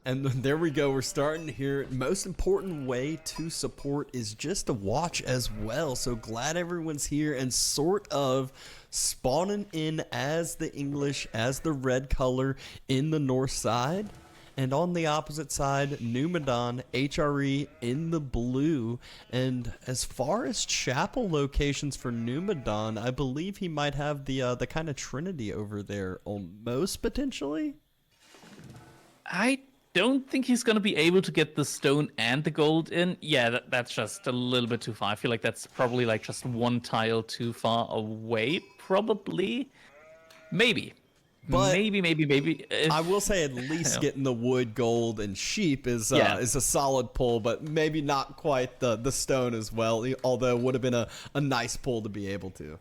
And there we go. We're starting here. Most important way to support is just to watch as well. So glad everyone's here and sort of spawning in as the English, as the red color in the north side. And on the opposite side, Numudan, HRE in the blue. And as far as chapel locations for Numudan, I believe he might have the kind of Trinity over there almost potentially. I don't think he's going to be able to get the stone and the gold in. Yeah, that's just a little bit too far. I feel like that's probably like just one tile too far away, probably. Maybe. But Maybe. I will say at least getting the wood, gold, and sheep is a solid pull, but maybe not quite the stone as well, although it would have been a nice pull to be able to.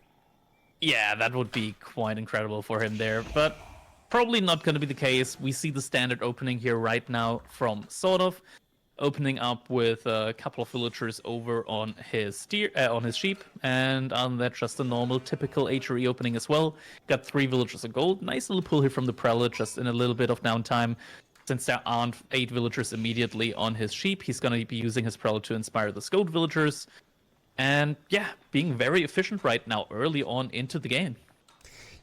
Yeah, that would be quite incredible for him there, but probably not going to be the case. We see the standard opening here right now from SortOf, opening up with a couple of villagers over on his sheep, and on that just a normal typical HRE opening as well. Got 3 villagers of gold. Nice little pull here from the prelate, just in a little bit of downtime. Since there aren't 8 villagers immediately on his sheep, he's going to be using his prelate to inspire the gold villagers. And yeah, being very efficient right now early on into the game.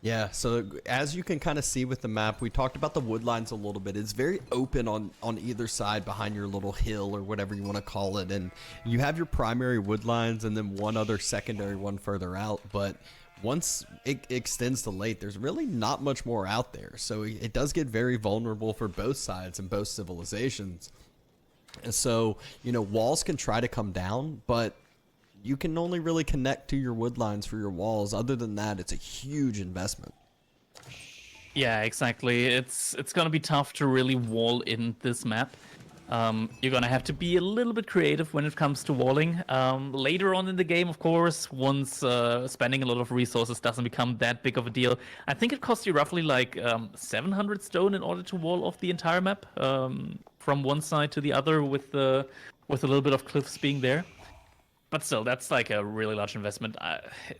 Yeah, so as you can kind of see with the map, we talked about the wood lines a little bit. It's very open on either side behind your little hill or whatever you want to call it. And you have your primary wood lines and then one other secondary one further out. But once it extends to late, there's really not much more out there. So it does get very vulnerable for both sides and both civilizations. And so, you know, walls can try to come down, but you can only really connect to your wood lines for your walls. Other than that, it's a huge investment. Yeah, exactly. It's gonna be tough to really wall in this map. You're gonna have to be a little bit creative when it comes to walling. Later on in the game, of course, once spending a lot of resources doesn't become that big of a deal. I think it costs you roughly like 700 stone in order to wall off the entire map from one side to the other, with a little bit of cliffs being there. But still, that's like a really large investment.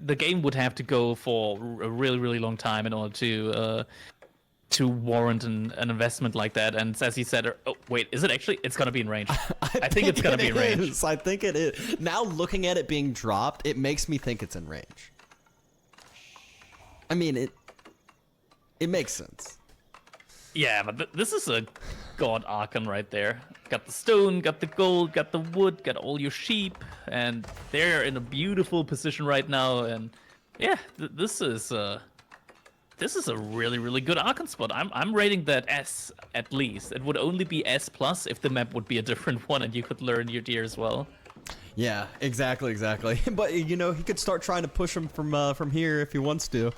The game would have to go for a really, really long time in order to warrant an investment like that. And as you said, oh wait, is it actually? It's gonna be in range. I think it's gonna be in range. I think it is. Now looking at it being dropped, it makes me think it's in range. I mean, it makes sense. Yeah, but this is a god Archon right there. Got the stone, got the gold, got the wood, got all your sheep, and they're in a beautiful position right now. And yeah, this is a really, really good Archon spot. I'm rating that S at least. It would only be S plus if the map would be a different one and you could learn your deer as well. Yeah, exactly. But you know, he could start trying to push him from here if he wants to.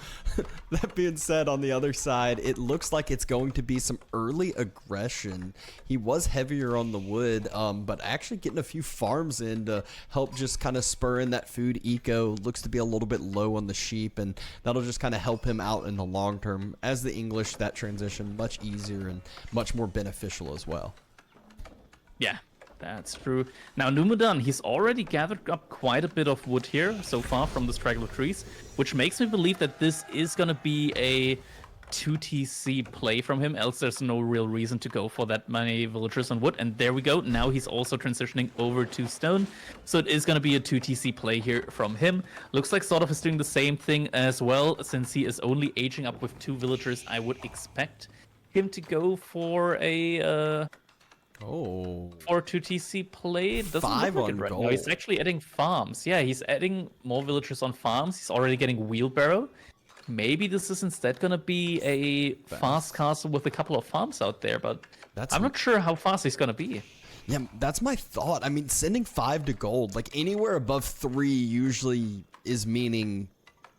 That being said, on the other side, it looks like it's going to be some early aggression. He was heavier on the wood, but actually getting a few farms in to help just kind of spur in that food eco. Looks to be a little bit low on the sheep, and that'll just kind of help him out in the long term. As the English, that transition much easier and much more beneficial as well. Yeah. That's true. Now, Numudan, he's already gathered up quite a bit of wood here so far from the straggler trees, which makes me believe that this is going to be a 2TC play from him, else there's no real reason to go for that many villagers on wood. And there we go. Now he's also transitioning over to stone. So it is going to be a 2TC play here from him. Looks like SortOf is doing the same thing as well, since he is only aging up with 2 villagers. I would expect him to go for a... For 2TC play, it doesn't 5 look like on it right gold. now. He's actually adding farms. Yeah, he's adding more villagers on farms. He's already getting wheelbarrow. Maybe this is instead gonna be a fast castle with a couple of farms out there, but I'm not sure how fast he's gonna be. Yeah, that's my thought. I mean, sending 5 to gold, like anywhere above 3 usually is meaning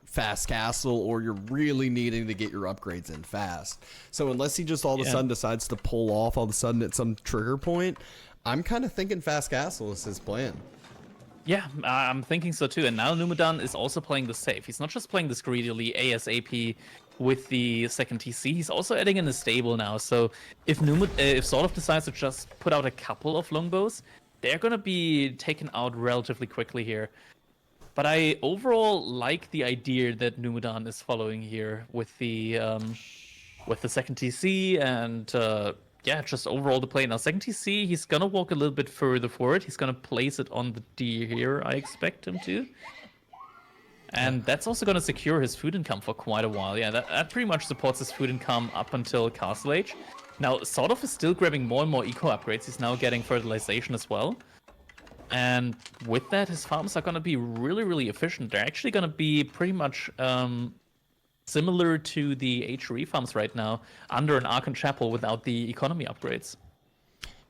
fast castle, or you're really needing to get your upgrades in fast. So unless he just all of a sudden decides to pull off all of a sudden at some trigger point, I'm kind of thinking fast castle is his plan. Yeah, I'm thinking so too. And now Numudan is also playing the safe. He's not just playing this greedily ASAP with the second TC. He's also adding in a stable now. So if SortOf decides to just put out a couple of longbows, they're gonna be taken out relatively quickly here. But I overall like the idea that Numudan is following here with the second TC and yeah, just overall the play. Now, second TC, he's gonna walk a little bit further forward. He's gonna place it on the D here, I expect him to. And that's also gonna secure his food income for quite a while. Yeah, that pretty much supports his food income up until Castle Age. Now, SortOf is still grabbing more and more eco upgrades. He's now getting fertilization as well. And with that, his farms are gonna be really, really efficient. They're actually gonna be pretty much similar to the HRE farms right now, under an Archon Chapel without the economy upgrades.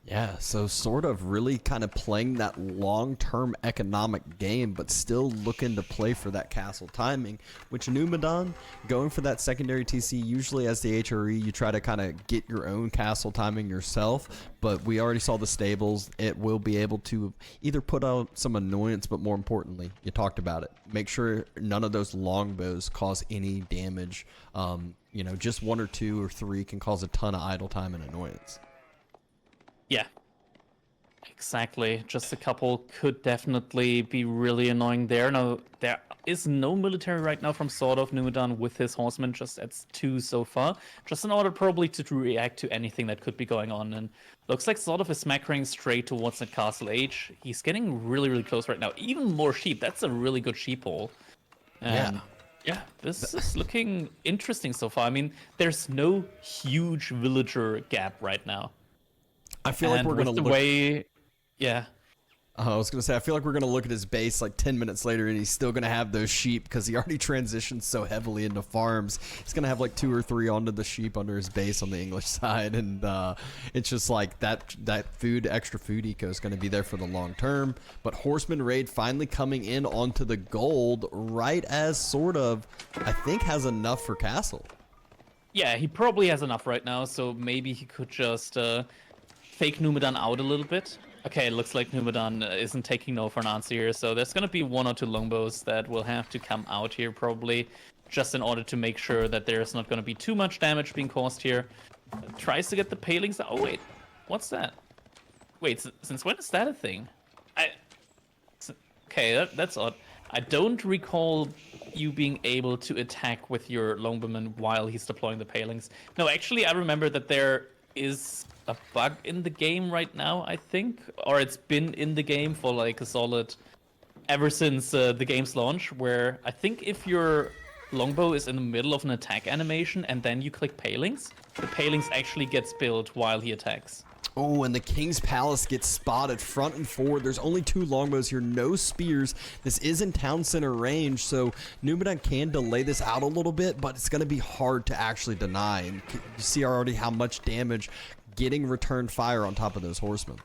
Yeah, so sort of really kind of playing that long-term economic game, but still looking to play for that castle timing, which Numudan, going for that secondary TC, usually as the HRE, you try to kind of get your own castle timing yourself, but we already saw the stables. It will be able to either put out some annoyance, but more importantly, you talked about it. Make sure none of those longbows cause any damage. You know, just 1 or 2 or 3 can cause a ton of idle time and annoyance. Yeah, exactly. Just a couple could definitely be really annoying there. Now, there is no military right now from SortOf Numudan with his horsemen, just at 2 so far. Just in order probably to react to anything that could be going on. And looks like SortOf is smackering straight towards that Castle Age. He's getting really, really close right now. Even more sheep. That's a really good sheep haul. And yeah, this is looking interesting so far. I mean, there's no huge villager gap right now. I feel like we're going to look... Yeah. I was going to say, I feel like we're going to look at his base like 10 minutes later and he's still going to have those sheep because he already transitioned so heavily into farms. He's going to have like 2 or 3 onto the sheep under his base on the English side. And it's just like that food, extra food eco is going to be there for the long term. But Horseman Raid finally coming in onto the gold right as SortOf, I think, has enough for Castle. Yeah, he probably has enough right now. So maybe he could just... fake Numudan out a little bit. Okay, it looks like Numudan isn't taking no for an answer here, so there's gonna be 1 or 2 longbows that will have to come out here probably, just in order to make sure that there's not gonna be too much damage being caused here. Tries to get the palings. Oh wait, what's that? Wait, since when is that a thing? Okay, that's odd. I don't recall you being able to attack with your longbowman while he's deploying the palings. No, actually, I remember that there is a bug in the game right now, I think, or it's been in the game for like a solid ever since the game's launch, where I think if your longbow is in the middle of an attack animation and then you click palings, the palings actually gets built while he attacks. Oh, and the King's Palace gets spotted front and forward. There's only 2 longbows here, no spears. This is in town center range, so Numudan can delay this out a little bit, but it's going to be hard to actually deny. And you see already how much damage getting return fire on top of those horsemen.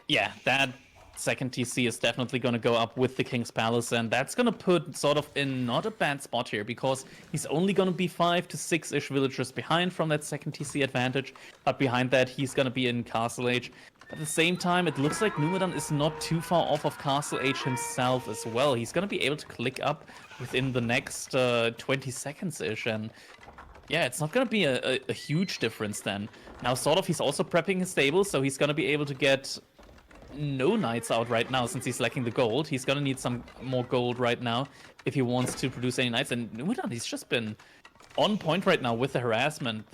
Yeah, that second TC is definitely going to go up with the King's Palace, and that's going to put SortOf in not a bad spot here, because he's only going to be 5 to 6-ish villagers behind from that second TC advantage, but behind that he's going to be in Castle Age. At the same time, it looks like Numudan is not too far off of Castle Age himself as well. He's going to be able to click up within the next 20 seconds-ish, and yeah, it's not going to be a huge difference then. Now, SortOf, he's also prepping his stable, so he's going to be able to get no knights out right now since he's lacking the gold. He's going to need some more gold right now if he wants to produce any knights. And Numudan, he's just been on point right now with the harassment.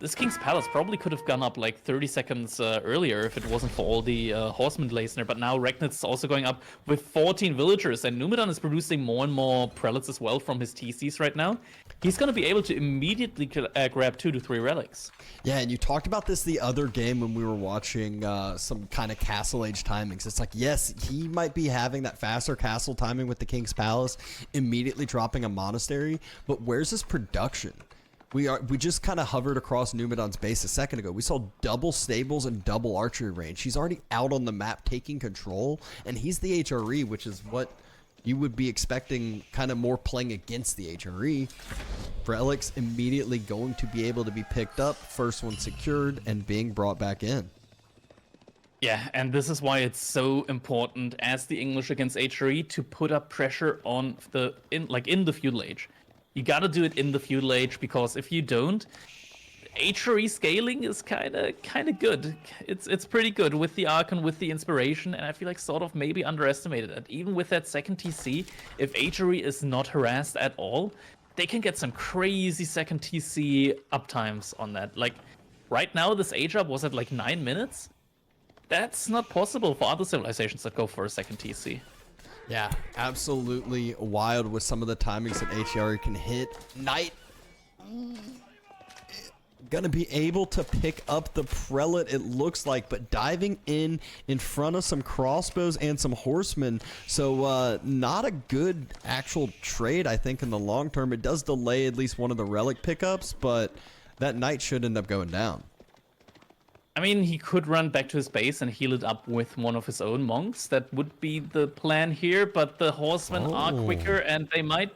This King's Palace probably could have gone up like 30 seconds earlier if it wasn't for all the horsemen delays there. But now Regnit's also going up with 14 villagers, and Numudan is producing more and more prelates as well from his TCs right now. He's going to be able to immediately grab 2 to 3 relics. Yeah, and you talked about this the other game when we were watching some kind of Castle Age timings. It's like, yes, he might be having that faster castle timing with the King's Palace, immediately dropping a monastery, but where's his production? We just kind of hovered across Numudan's base a second ago. We saw double stables and double archery range. He's already out on the map taking control, and he's the HRE, which is what you would be expecting, kind of more playing against the HRE. Relics immediately going to be able to be picked up, first one secured, and being brought back in. Yeah, and this is why it's so important as the English against HRE to put up pressure on in the feudal age. You gotta do it in the feudal age, because if you don't, HRE scaling is kind of good. It's pretty good with the Archon, with the inspiration, and I feel like SortOf maybe underestimated it. Even with that second TC, if HRE is not harassed at all, they can get some crazy second TC uptimes on that. Like, Right now, this age up was at like 9 minutes. That's not possible for other civilizations that go for a second TC. Yeah, absolutely wild with some of the timings that HER can hit. Knight gonna be able to pick up the prelate, it looks like, but diving in front of some crossbows and some horsemen. So not a good actual trade, I think, in the long term. It does delay at least one of the relic pickups, but that knight should end up going down. I mean, he could run back to his base and heal it up with one of his own monks. That would be the plan here, but the horsemen are quicker and they might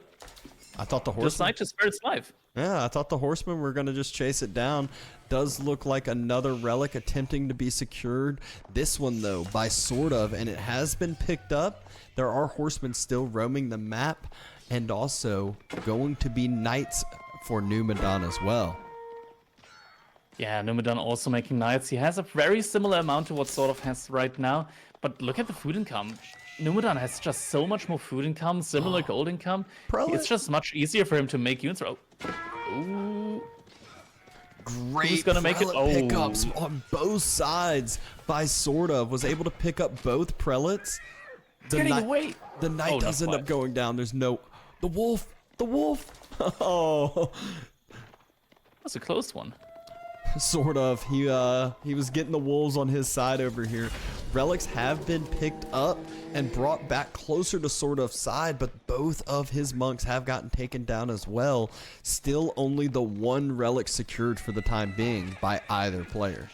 decide to spare its life. Yeah, I thought the horsemen were going to just chase it down. Does look like another relic attempting to be secured. This one, though, by SortOf, and it has been picked up. There are horsemen still roaming the map, and also going to be knights for Numudan as well. Yeah, Numudan also making knights. He has a very similar amount to what SortOf has right now, but look at the food income. Numudan has just so much more food income, similar gold income. It's just much easier for him to make units. Ooh. Great Who's gonna make it? pickups on both sides by SortOf. Was able to pick up both prelates. The knight does end up going down. There's no... The wolf! The wolf! Oh. That's a close one. SortOf. He was getting the wolves on his side over here. Relics have been picked up and brought back closer to SortOf's side, but both of his monks have gotten taken down as well. Still only the one relic secured for the time being by either player.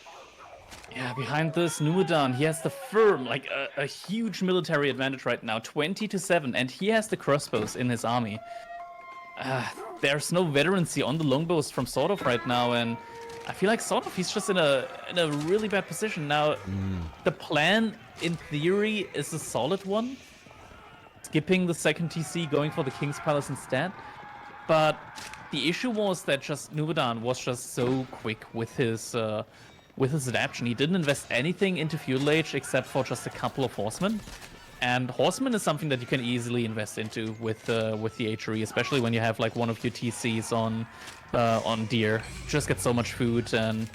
Yeah, behind this, Numudan, he has the firm, like a huge military advantage right now, 20-7, and he has the crossbows in his army. There's no veterancy on the longbows from SortOf right now, and I feel like SortOf, he's just in a really bad position now. The plan, in theory, is a solid one, skipping the second TC, going for the King's Palace instead. But the issue was that just Numudan was just so quick with his adaptation. He didn't invest anything into Feudal Age except for just a couple of horsemen. And horsemen is something that you can easily invest into with the HRE, especially when you have like one of your TCs on deer. Just get so much food, and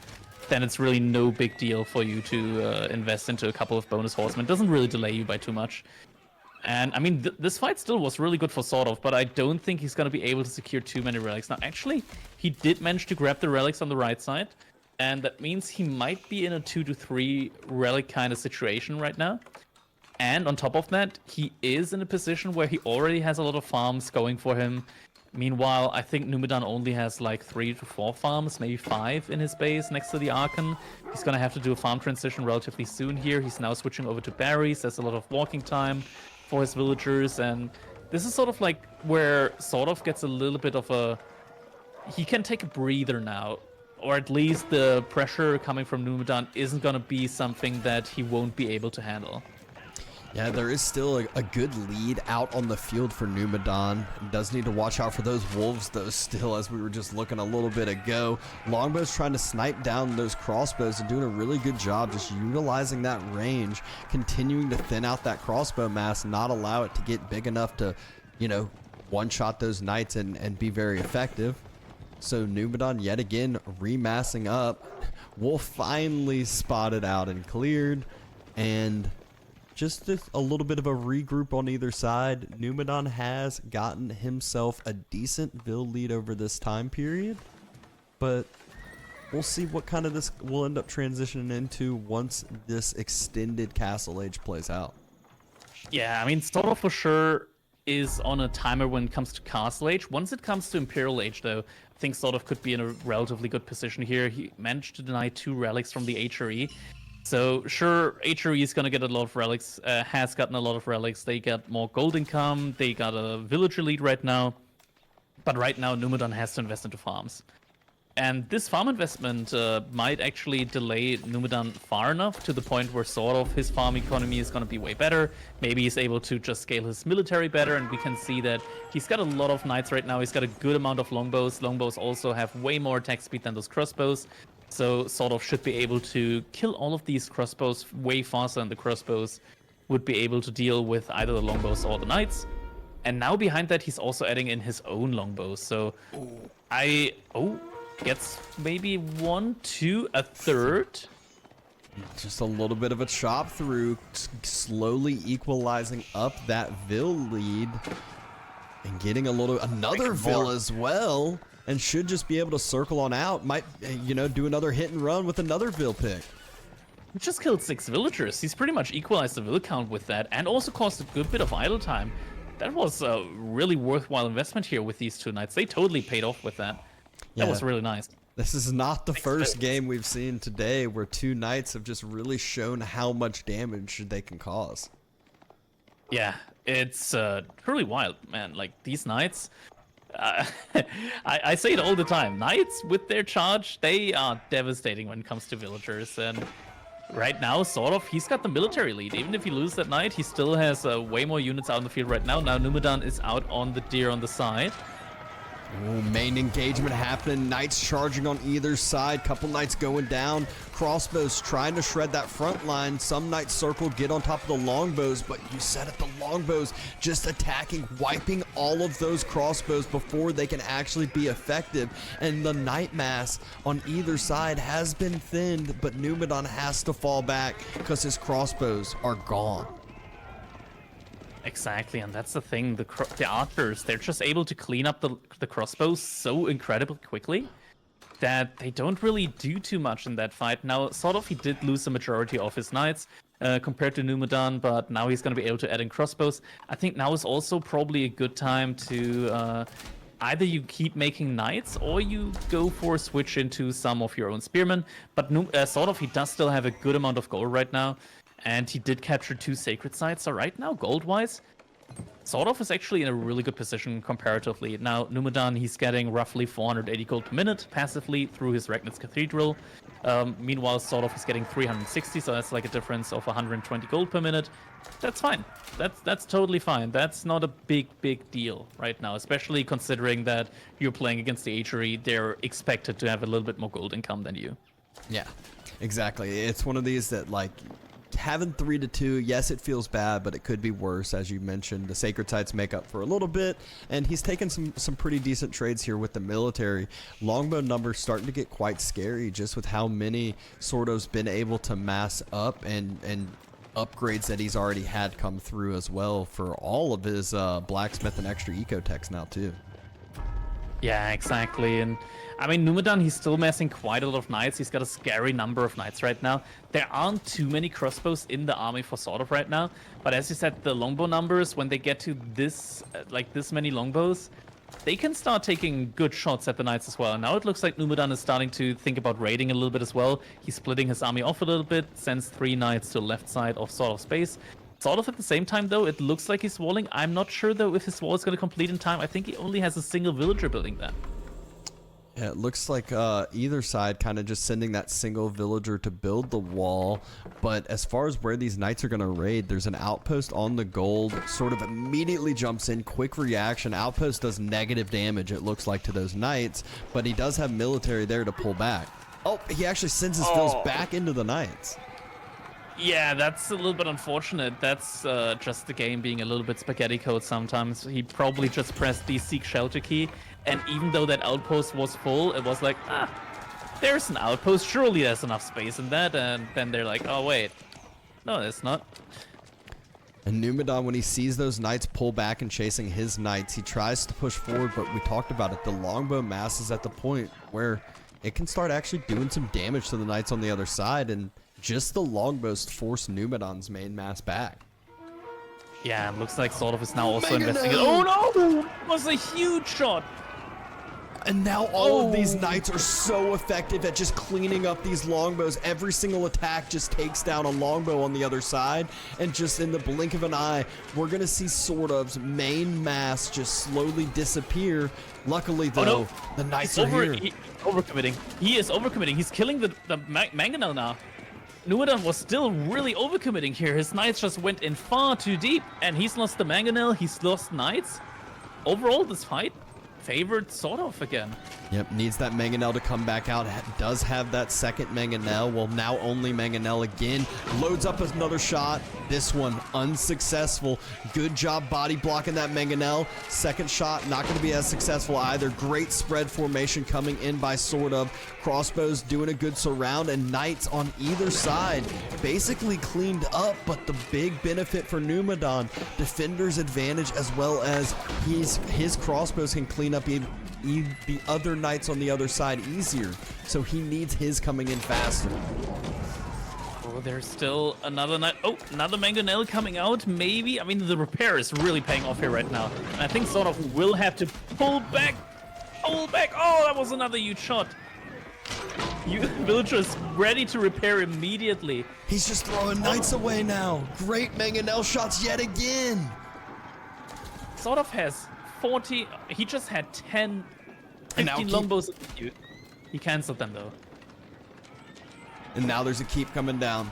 then it's really no big deal for you to invest into a couple of bonus horsemen. It doesn't really delay you by too much. And I mean, this fight still was really good for SortOf, but I don't think he's going to be able to secure too many relics. Now, actually, he did manage to grab the relics on the right side, and that means he might be in a 2 to 3 relic kind of situation right now. And on top of that, he is in a position where he already has a lot of farms going for him. Meanwhile, I think Numudan only has like 3 to 4 farms, maybe 5 in his base next to the Archon. He's going to have to do a farm transition relatively soon here. He's now switching over to berries. There's a lot of walking time for his villagers. And this is sort of like where SortOf gets a little bit of a... He can take a breather now. Or at least the pressure coming from Numudan isn't going to be something that he won't be able to handle. Yeah, there is still a good lead out on the field for Numudan. Does need to watch out for those wolves, though, still, as we were just looking a little bit ago. Longbow's trying to snipe down those crossbows and doing a really good job just utilizing that range, continuing to thin out that crossbow mass, not allow it to get big enough to, you know, one-shot those knights and be very effective. So Numudan, yet again, remassing up. Wolf finally spotted out and cleared, and... just a little bit of a regroup on either side. Numudan has gotten himself a decent build lead over this time period, but we'll see what kind of this will end up transitioning into once this extended castle age plays out. Yeah, I mean, SortOf for sure is on a timer when it comes to castle age. Once it comes to imperial age, though, I think SortOf could be in a relatively good position here. He managed to deny 2 relics from the HRE. So sure, HRE is going to get a lot of relics, has gotten a lot of relics. They got more gold income, they got a villager lead right now. But right now, Numudan has to invest into farms. And this farm investment might actually delay Numudan far enough to the point where SortOf his farm economy is going to be way better. Maybe he's able to just scale his military better, and we can see that he's got a lot of knights right now. He's got a good amount of longbows. Longbows also have way more attack speed than those crossbows. So SortOf should be able to kill all of these crossbows way faster than the crossbows would be able to deal with either the longbows or the knights. And now behind that, he's also adding in his own longbows. So Gets maybe 1, 2, a third. Just a little bit of a chop through, slowly equalizing up that Vil lead. And getting another Vil as well. And should just be able to circle on out. Might, you know, do another hit and run with another Vil pick. He just killed 6 villagers. He's pretty much equalized the Vil count with that. And also caused a good bit of idle time. That was a really worthwhile investment here with these 2 knights. They totally paid off with that. That was really nice. This is not the first game we've seen today where 2 knights have just really shown how much damage they can cause. Yeah, it's truly wild, man. Like, these knights, I say it all the time. Knights with their charge, they are devastating when it comes to villagers. And right now, SortOf, he's got the military lead. Even if he loses that knight, he still has way more units out in the field right now. Now Numudan is out on the deer on the side. Ooh, main engagement happening. Knights charging on either side. Couple knights going down. Crossbows trying to shred that front line. Some knights circle, get on top of the longbows, but you said it, the longbows just attacking, wiping all of those crossbows before they can actually be effective. And the knight mass on either side has been thinned, but Numudan has to fall back because his crossbows are gone. Exactly, and that's the thing. The archers, they're just able to clean up the crossbows so incredibly quickly that they don't really do too much in that fight. Now, SortOf, he did lose the majority of his knights compared to Numudan, but now he's going to be able to add in crossbows. I think now is also probably a good time to either you keep making knights or you go for a switch into some of your own spearmen. But SortOf, he does still have a good amount of gold right now. And he did capture 2 sacred sites. So right now, gold-wise, SortOf is actually in a really good position comparatively. Now, Numudan, he's getting roughly 480 gold per minute passively through his Ragnitz Cathedral. Meanwhile, SortOf is getting 360, so that's like a difference of 120 gold per minute. That's fine. That's totally fine. That's not a big deal right now, especially considering that you're playing against the Agery. They're expected to have a little bit more gold income than you. Yeah, exactly. It's one of these that, like, having 3-2, yes, it feels bad, but it could be worse. As you mentioned, the sacred sites make up for a little bit, and he's taken some pretty decent trades here with the military. Longbow numbers starting to get quite scary just with how many SortOf's been able to mass up and upgrades that he's already had come through as well for all of his blacksmith and extra ecotechs now too. Yeah, exactly. And I mean, Numudan, he's still massing quite a lot of knights. He's got a scary number of knights right now. There aren't too many crossbows in the army for SortOf right now. But as you said, the longbow numbers, when they get to this, like this many longbows, they can start taking good shots at the knights as well. And now it looks like Numudan is starting to think about raiding a little bit as well. He's splitting his army off a little bit, sends 3 knights to the left side of SortOf space. SortOf at the same time, though, it looks like he's walling. I'm not sure, though, if his wall is going to complete in time. I think he only has a single villager building that. Yeah, it looks like either side kind of just sending that single villager to build the wall. But as far as where these knights are going to raid, there's an outpost on the gold, sort of immediately jumps in, quick reaction. Outpost does negative damage, it looks like, to those knights, but he does have military there to pull back. Oh, he actually sends his vills back into the knights. Yeah, that's a little bit unfortunate. That's just the game being a little bit spaghetti code sometimes. He probably just pressed the seek shelter key, and even though that outpost was full, it was like, there's an outpost, surely there's enough space in that, and then they're like, oh wait, no, it's not. And Numudan, when he sees those knights pull back and chasing his knights, he tries to push forward, but we talked about it, the longbow mass is at the point where it can start actually doing some damage to the knights on the other side, and just the longbows force Numudan's main mass back. Yeah, it looks like SortOf is now also investing it. Oh no! It was a huge shot! And now all of these knights are so effective at just cleaning up these longbows. Every single attack just takes down a longbow on the other side. And just in the blink of an eye, we're going to see SortOf's main mass just slowly disappear. Luckily, though, the knights are here. Overcommitting. He is overcommitting. He's killing the mangonel now. Numudan was still really overcommitting here. His knights just went in far too deep, and he's lost the mangonel. He's lost knights. Overall, this fight favored SortOf again. Yep, needs that Mangonel to come back out. Does have that second Mangonel. Well, now only Mangonel again. Loads up another shot. This one unsuccessful. Good job body blocking that Mangonel. Second shot not going to be as successful either. Great spread formation coming in by SortOf. Crossbows doing a good surround, and Knights on either side basically cleaned up, but the big benefit for Numudan, defender's advantage, as well as his crossbows can clean up the other Knights on the other side easier, so he needs his coming in faster. Oh, there's still another Knight. Oh, another Mangonel coming out, maybe? I mean, the repair is really paying off here right now. And I think SortOf will have to pull back. Pull back. Oh, that was another huge shot. Villagers ready to repair immediately. He's just throwing Knights away now. Great Mangonel shots yet again. SortOf has 40. He just had 10, 15 longbows in the queue. He canceled them though. And now there's a keep coming down.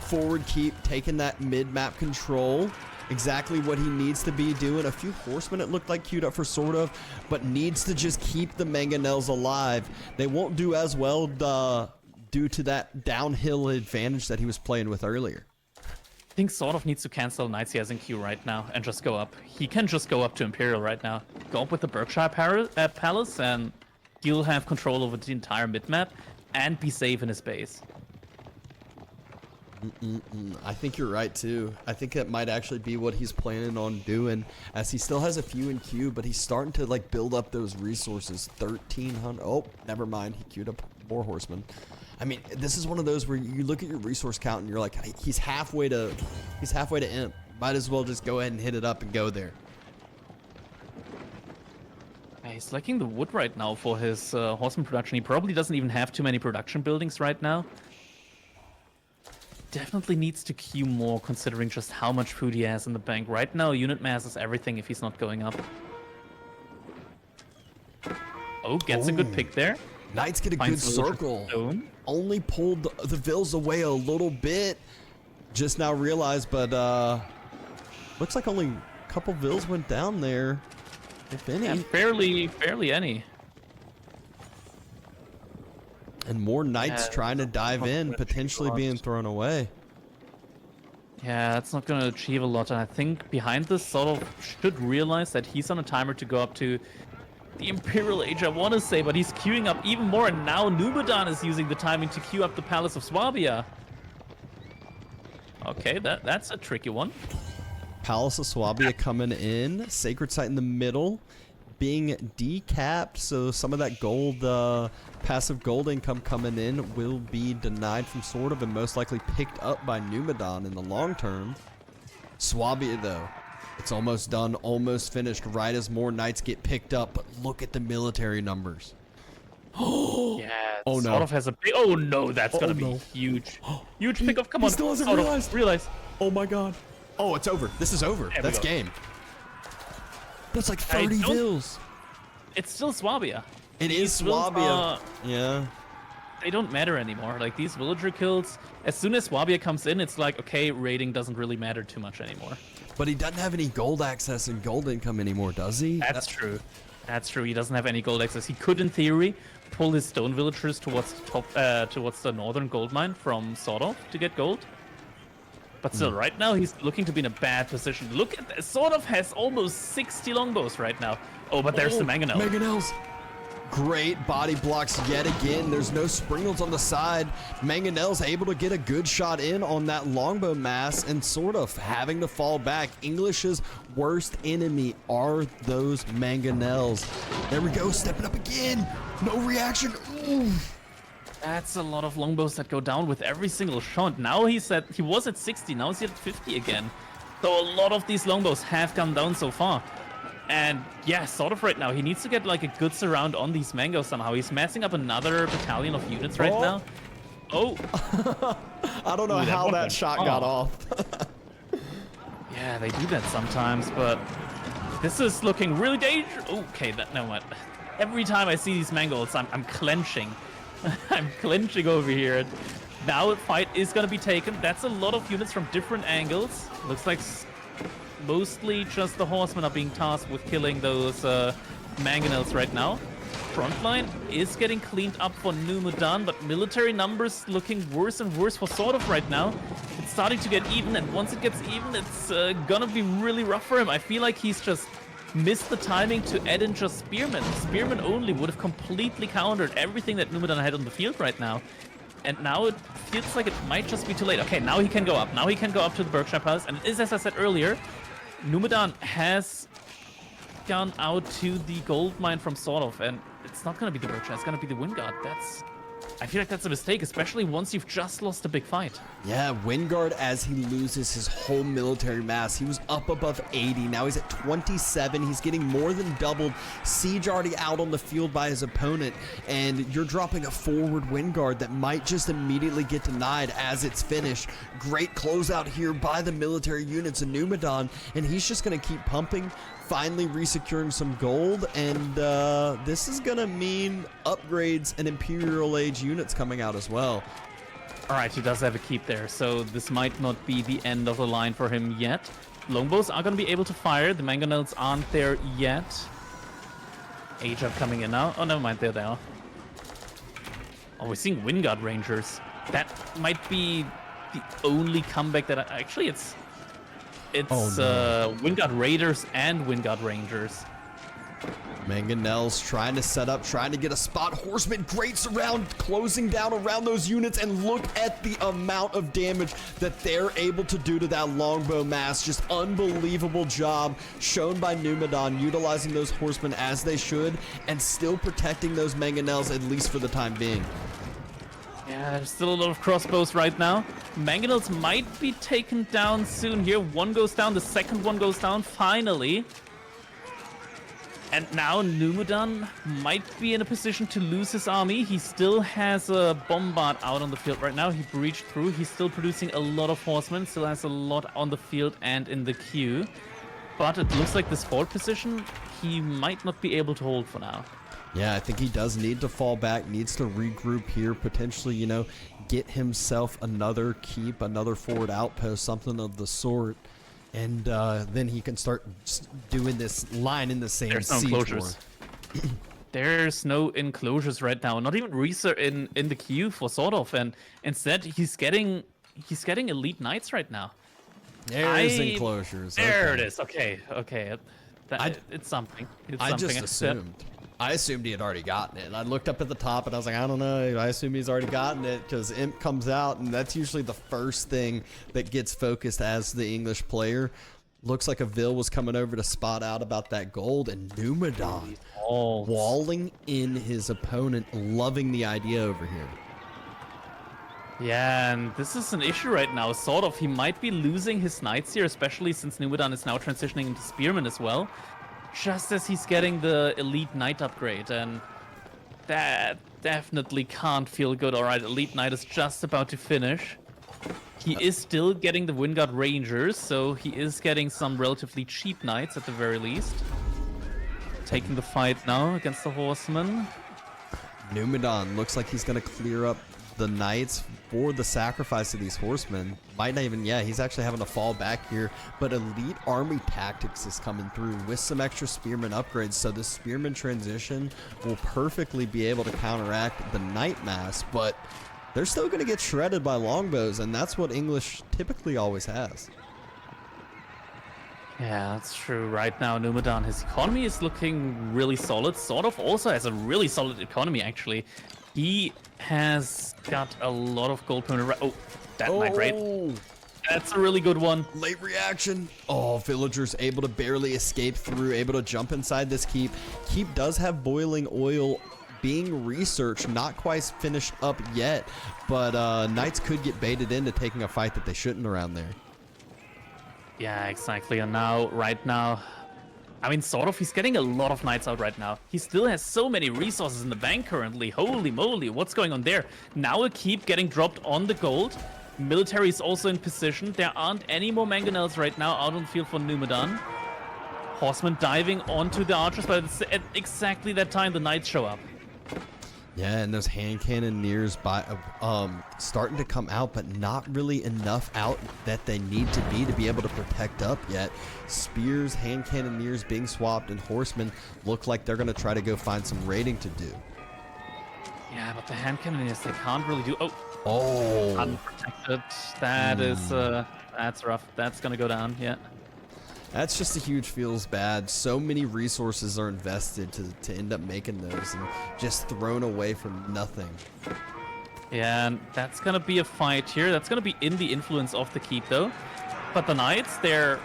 Forward keep, taking that mid-map control. Exactly what he needs to be doing. A few horsemen, it looked like, queued up for SortOf, but needs to just keep the Mangonels alive. They won't do as well due to that downhill advantage that he was playing with earlier. I think SortOf needs to cancel Knights he has in queue right now and just go up. He can just go up to Imperial right now. Go up with the Berkshire Palace, and he'll have control over the entire mid-map and be safe in his base. I think you're right too. I think that might actually be what he's planning on doing, as he still has a few in queue, but he's starting to like build up those resources. 1,300. Oh, never mind. He queued up more horsemen. I mean, this is one of those where you look at your resource count and you're like, he's halfway to imp. Might as well just go ahead and hit it up and go there. He's lacking the wood right now for his horseman production. He probably doesn't even have too many production buildings right now. Definitely needs to queue more, considering just how much food he has in the bank. Right now, unit mass is everything if he's not going up. Oh, gets a good pick there. Knights get a good circle. Only pulled the Vills away a little bit. Just now realized, but looks like only a couple Vills went down there, if any. Yeah, barely any. And more Knights trying to dive in, potentially being thrown away. Yeah, that's not going to achieve a lot. And I think behind this SortOf should realize that he's on a timer to go up to the Imperial Age, I want to say, but he's queuing up even more. And now Numudan is using the timing to queue up the Palace of Swabia. Okay, that's a tricky one. Palace of Swabia coming in. Sacred Site in the middle. Being decapped, so some of that gold, passive gold income coming in will be denied from SortOf and most likely picked up by Numudan in the long term. Swabia, though, it's almost done, almost finished, right as more Knights get picked up, but look at the military numbers. Yeah, oh no. SortOf has a big, oh no, that's gonna be huge. Huge pickup, come on. He still hasn't realized. Oh my god. Oh, it's over. This is over. That's game. That's like 30 Vills. It's still Swabia. It is Swabia. Yeah. They don't matter anymore. Like, these villager kills, as soon as Swabia comes in, it's like, okay, raiding doesn't really matter too much anymore. But he doesn't have any gold access and gold income anymore, does he? That's true. That's true. He doesn't have any gold access. He could, in theory, pull his stone villagers towards the northern gold mine from SortOf to get gold. But still, right now, he's looking to be in a bad position. Look at that. SortOf has almost 60 longbows right now. Oh, but there's the Mangonel. Mangonels. Great body blocks yet again. There's no Springles on the side. Mangonel's able to get a good shot in on that longbow mass, and SortOf having to fall back. English's worst enemy are those Mangonels. There we go, stepping up again. No reaction. Ooh. That's a lot of longbows that go down with every single shot. Now he was at 60, now he's at 50 again. So a lot of these longbows have come down so far. And yeah, SortOf right now, he needs to get like a good surround on these mangoes somehow. He's massing up another battalion of units right now. Oh. I don't know how that shot got off. Yeah, they do that sometimes, but this is looking really dangerous. Okay, no mind. Every time I see these mangoes, I'm clenching. I'm clenching over here. Now the fight is going to be taken. That's a lot of units from different angles. Looks like mostly just the horsemen are being tasked with killing those mangonels right now. Frontline is getting cleaned up for Numudan, but military numbers looking worse and worse for SortOf right now. It's starting to get even, and once it gets even, it's gonna be really rough for him. I feel like he's just missed the timing to add in just Spearmen. Spearmen only would have completely countered everything that Numudan had on the field right now. And now it feels like it might just be too late. Okay, now he can go up. Now he can go up to the Berkshire Palace, and it is, as I said earlier, Numudan has gone out to the gold mine from SortOf, and it's not gonna be the Berkshire, it's gonna be the Wingard. I feel like that's a mistake, especially once you've just lost a big fight. Yeah, Wingard, as he loses his whole military mass, he was up above 80, now he's at 27, he's getting more than doubled. Siege already out on the field by his opponent, and you're dropping a forward Wingard that might just immediately get denied as it's finished. Great closeout here by the military units in Numudan, and he's just gonna keep pumping, finally resecuring some gold, and this is gonna mean upgrades and Imperial Age units coming out as well. Alright, he does have a keep there, so this might not be the end of the line for him yet. Longbows are gonna be able to fire, the mangonels aren't there yet. Age-up coming in now. Oh, never mind, they're there. Oh, we're seeing Wingard Rangers. That might be the only comeback that actually, it's Wingard Raiders and Wingard Rangers. Mangonels trying to set up, trying to get a spot. Horsemen, great surround, closing down around those units, and look at the amount of damage that they're able to do to that longbow mass. Just unbelievable job shown by Numudan, utilizing those horsemen as they should, and still protecting those mangonels, at least for the time being. Yeah, there's still a lot of crossbows right now. Mangonels might be taken down soon here. One goes down, the second one goes down, finally. And now Numudan might be in a position to lose his army. He still has a bombard out on the field right now. He breached through. He's still producing a lot of horsemen. Still has a lot on the field and in the queue. But it looks like this forward position, he might not be able to hold for now. Yeah, I think he does need to fall back, needs to regroup here, potentially, you know, get himself another keep, another forward outpost, something of the sort. And then he can start doing this line in the same There's no siege enclosures. war. There's no enclosures right now. Not even research in the queue for SortOf, and instead he's getting elite knights right now. There's enclosures. There okay. it is. Okay. It's something. I just assumed. I assumed he had already gotten it. And I looked up at the top and I was like, I don't know. I assume he's already gotten it because Imp comes out, and that's usually the first thing that gets focused as the English player. Looks like a Vil was coming over to spot out about that gold, and Numudan walling in his opponent, loving the idea over here. Yeah, and this is an issue right now. SortOf, he might be losing his knights here, especially since Numudan is now transitioning into Spearman as well. Just as he's getting the elite knight upgrade, and that definitely can't feel good. All right, elite knight is just about to finish. He is still getting the Wingard Rangers, so he is getting some relatively cheap knights at the very least. Taking the fight now against the horsemen. Numudan looks like he's going to clear up the knights for the sacrifice of these horsemen. Might not even, yeah, he's actually having to fall back here, but elite army tactics is coming through with some extra spearman upgrades, so the spearman transition will perfectly be able to counteract the knight mass, but they're still going to get shredded by longbows, and that's what English typically always has. Yeah, that's true. Right now, Numudan, his economy is looking really solid. SortOf also has a really solid economy, actually. He has got a lot of gold per. Oh, that knight raid. That's a really good one. Late reaction. Oh, villagers able to barely escape through, able to jump inside this keep. Keep does have boiling oil being researched, not quite finished up yet, but knights could get baited into taking a fight that they shouldn't around there. Yeah, exactly. And now, right now, I mean, SortOf, he's getting a lot of knights out right now. He still has so many resources in the bank currently. Holy moly, what's going on there? Now a keep getting dropped on the gold. Military is also in position. There aren't any more mangonels right now out on the field for Numudan. Horsemen diving onto the archers, but it's at exactly that time the knights show up. Yeah, and those hand cannoneers starting to come out, but not really enough out that they need to be able to protect up yet. Spears, hand cannoneers being swapped, and horsemen look like they're going to try to go find some raiding to do. Yeah, but the hand cannoneers, they can't really do... Oh. Unprotected. That is... that's rough. That's going to go down, yeah. That's just a huge feels bad. So many resources are invested to end up making those and just thrown away for nothing. Yeah, and that's going to be a fight here. That's going to be in the influence of the keep, though. But the knights, they're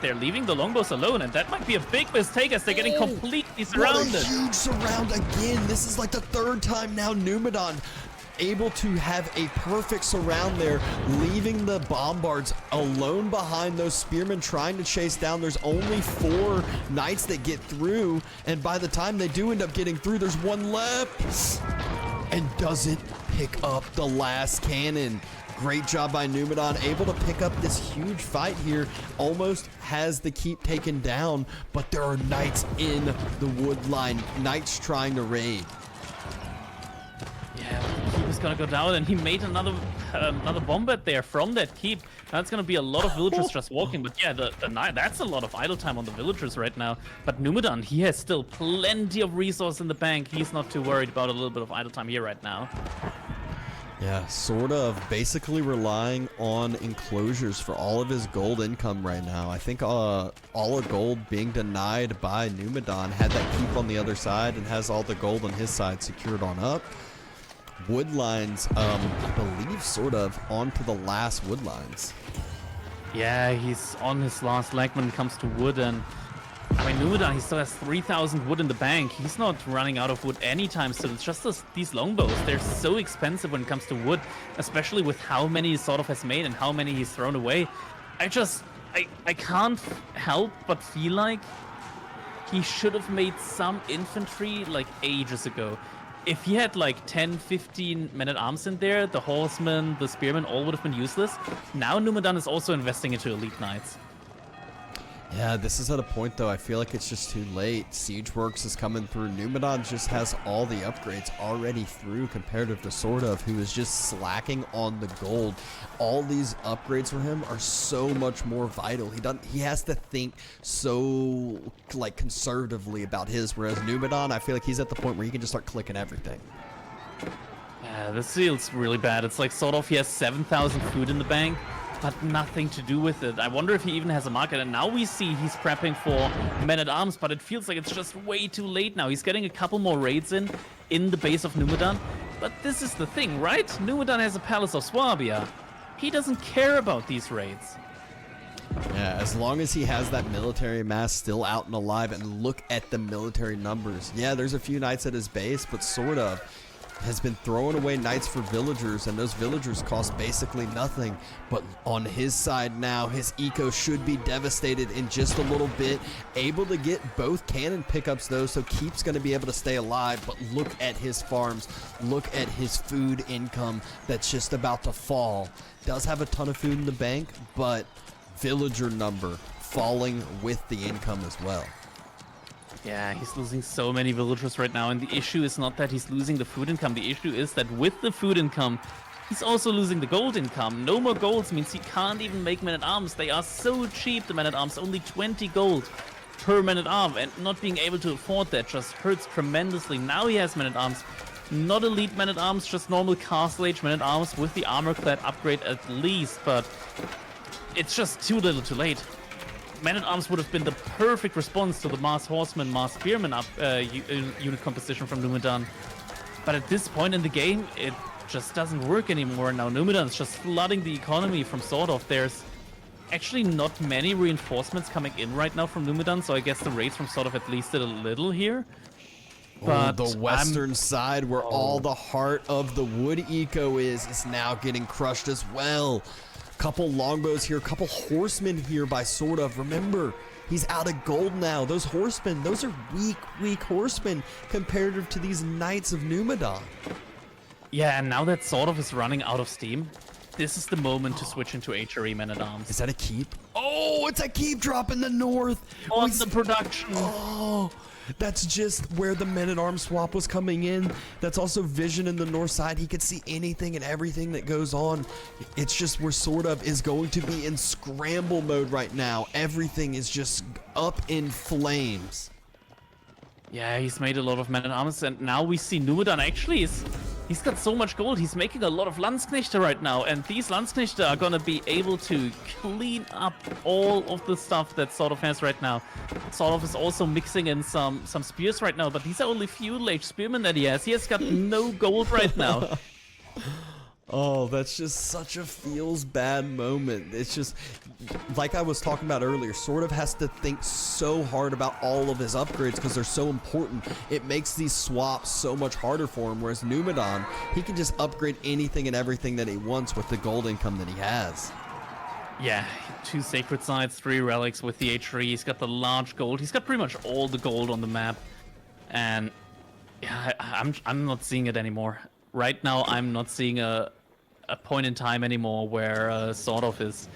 leaving the longbows alone, and that might be a big mistake as they're getting completely surrounded. What a huge surround again. This is like the third time now Numudan able to have a perfect surround there, leaving the bombards alone behind those spearmen trying to chase down. There's only 4 knights that get through, and by the time they do end up getting through, there's one left and doesn't pick up the last cannon. Great job by Numudan, able to pick up this huge fight here. Almost has the keep taken down, but there are knights in the wood line, knights trying to raid. Yeah, the keep is gonna go down, and he made another bombard there from that keep. That's gonna be a lot of villagers just walking, but yeah, the knight, that's a lot of idle time on the villagers right now. But Numudan, he has still plenty of resource in the bank. He's not too worried about a little bit of idle time here right now. Yeah, sort of basically relying on enclosures for all of his gold income right now. I think all of gold being denied by Numudan, had that keep on the other side and has all the gold on his side secured on up. Wood lines, I believe, sort of onto the last wood lines. Yeah, he's on his last leg when it comes to wood, and I mean, Numudan, he still has 3,000 wood in the bank. He's not running out of wood anytime soon. It's just these longbows. They're so expensive when it comes to wood, especially with how many he sort of has made and how many he's thrown away. I can't help but feel like he should have made some infantry like ages ago. If he had like 10, 15 men-at-arms in there, the horsemen, the spearmen, all would have been useless. Now Numudan is also investing into elite knights. Yeah, this is at a point, though, I feel like it's just too late. Siege Works is coming through. Numudan just has all the upgrades already through comparative to SortOf, who is just slacking on the gold. All these upgrades for him are so much more vital. He has to think so, like, conservatively about his, whereas Numudan, I feel like he's at the point where he can just start clicking everything. Yeah, this feels really bad. It's like SortOf, he has 7,000 food in the bank, but nothing to do with it. I wonder if he even has a market, and now we see he's prepping for men-at-arms, but it feels like it's just way too late now. He's getting a couple more raids in the base of Numudan, but this is the thing, right? Numudan has a Palace of Swabia. He doesn't care about these raids. Yeah, as long as he has that military mass still out and alive, and look at the military numbers. Yeah, there's a few knights at his base, but SortOf has been throwing away knights for villagers, and those villagers cost basically nothing. But on his side now, his eco should be devastated in just a little bit. Able to get both cannon pickups though, so Keep's going to be able to stay alive. But look at his farms, look at his food income that's just about to fall. Does have a ton of food in the bank, but villager number falling with the income as well. Yeah, he's losing so many villagers right now, and the issue is not that he's losing the food income. The issue is that with the food income, he's also losing the gold income. No more golds means he can't even make men-at-arms. They are so cheap, the men-at-arms, only 20 gold per men-at-arm, and not being able to afford that just hurts tremendously. Now he has men-at-arms, not elite men-at-arms, just normal castle age men-at-arms with the armor-clad upgrade at least, but it's just too little too late. Men-at-arms would have been the perfect response to the mass horseman, mass spearman unit composition from Numudan. But at this point in the game, it just doesn't work anymore. Now Numudan is just flooding the economy from SortOf. There's actually not many reinforcements coming in right now from Numudan, so I guess the raids from SortOf at least did a little here. But the western side, where all the heart of the wood eco is now getting crushed as well. Couple longbows here, couple horsemen here by SortOf. Remember, he's out of gold now. Those horsemen, those are weak horsemen comparative to these knights of Numudan. Yeah, and now that SortOf is running out of steam, this is the moment to switch into HRE men-at-arms. Is that a keep? Oh, it's a keep drop in the north. On the production. Oh, That's just where the men-at-arms swap was coming in. That's also vision in the north side. He could see anything and everything that goes on. It's just where SortOf is going to be in scramble mode right now. Everything is just up in flames. Yeah, he's made a lot of men-at-arms, and now we see Numudan actually he's got so much gold. He's making a lot of Landsknechte right now, and these Landsknechte are gonna be able to clean up all of the stuff that SortOf has right now. SortOf is also mixing in some spears right now, but these are only feudal age spearmen that he has. He has got no gold right now. Oh, that's just such a feels bad moment. It's just, like I was talking about earlier, SortOf has to think so hard about all of his upgrades because they're so important. It makes these swaps so much harder for him, whereas Numudan, he can just upgrade anything and everything that he wants with the gold income that he has. Yeah, 2 sacred sites, 3 relics with the H3. He's got the large gold. He's got pretty much all the gold on the map. And yeah, I'm not seeing it anymore. Right now, I'm not seeing a point in time anymore where SortOf is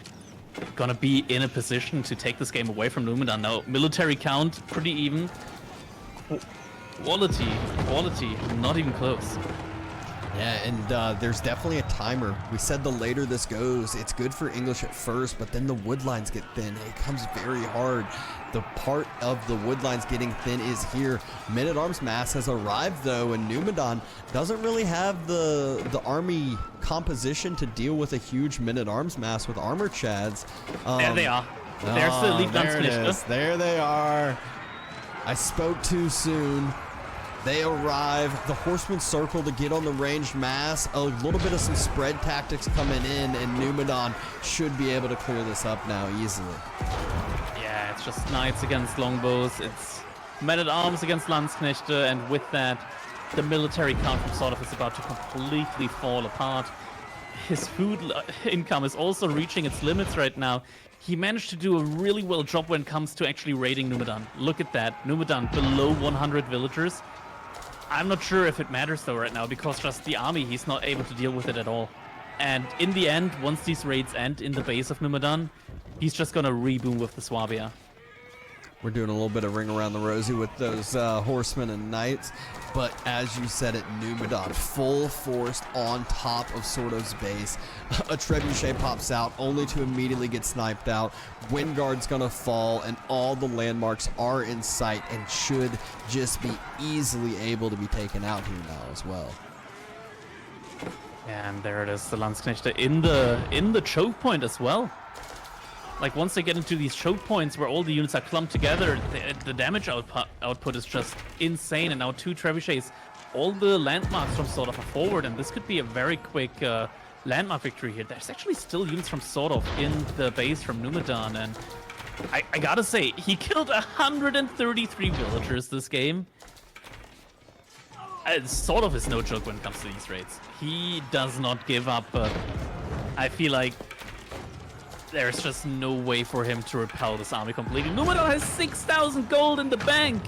gonna be in a position to take this game away from Numudan. No, military count, pretty even. Quality, not even close. Yeah, and there's definitely a timer. We said the later this goes, it's good for English at first, but then the wood lines get thin. It comes very hard. The part of the wood lines getting thin is here. Men-at-arms mass has arrived though, and Numudan doesn't really have the army composition to deal with a huge men-at-arms mass with armor chads. There they are. There's the elite Landsknechte. There they are. I spoke too soon. They arrive, the horsemen circle to get on the ranged mass, a little bit of some spread tactics coming in, and Numudan should be able to clear this up now easily. Yeah, it's just knights against longbows, it's men-at-arms against Landsknechte, and with that, the military count from SortOf is about to completely fall apart. His food income is also reaching its limits right now. He managed to do a really well job when it comes to actually raiding Numudan. Look at that, Numudan below 100 villagers. I'm not sure if it matters though right now, because just the army, he's not able to deal with it at all. And in the end, once these raids end in the base of Numudan, he's just gonna reboom with the Swabia. We're doing a little bit of ring around the rosy with those horsemen and knights, but as you said it, Numudan full force on top of SortOf's base. A trebuchet pops out only to immediately get sniped out. Windguard's gonna fall, and all the landmarks are in sight and should just be easily able to be taken out here now as well. And there it is, the Landsknechte in the choke point as well. Like, once they get into these choke points where all the units are clumped together, the damage output is just insane. And now 2 trebuchets, all the landmarks from SortOf are forward, and this could be a very quick landmark victory here. There's actually still units from SortOf in the base from Numudan, and I gotta say, he killed 133 villagers this game. SortOf is no joke when it comes to these raids. He does not give up, but I feel like there's just no way for him to repel this army completely. Numudan has 6,000 gold in the bank.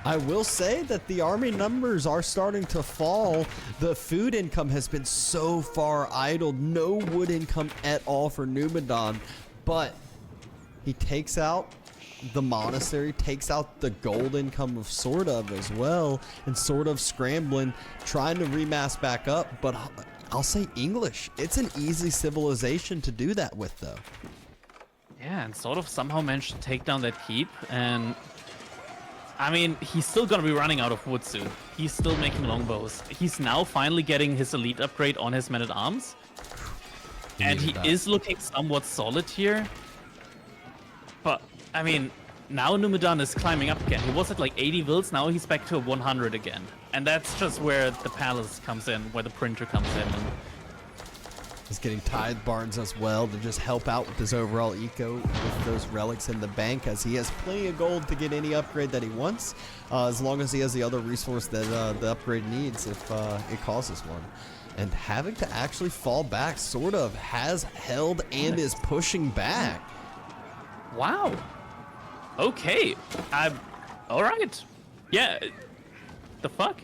I will say that the army numbers are starting to fall. The food income has been so far idled. No wood income at all for Numudan, but he takes out the monastery, takes out the gold income of SortOf as well, and SortOf scrambling, trying to remass back up, but I'll say English. It's an easy civilization to do that with, though. Yeah, and SortOf somehow managed to take down that keep, and I mean, he's still gonna be running out of wood soon. He's still making longbows. He's now finally getting his elite upgrade on his men-at-arms, and he is looking somewhat solid here. But I mean, now Numudan is climbing up again. He was at like 80 vills, now he's back to 100 again. And that's just where the palace comes in, where the printer comes in. And he's getting tithe barns as well to just help out with his overall eco with those relics in the bank, as he has plenty of gold to get any upgrade that he wants, as long as he has the other resource that the upgrade needs if it causes one. And having to actually fall back, SortOf has held and is pushing back. Wow. Okay. All right. Yeah. The fuck?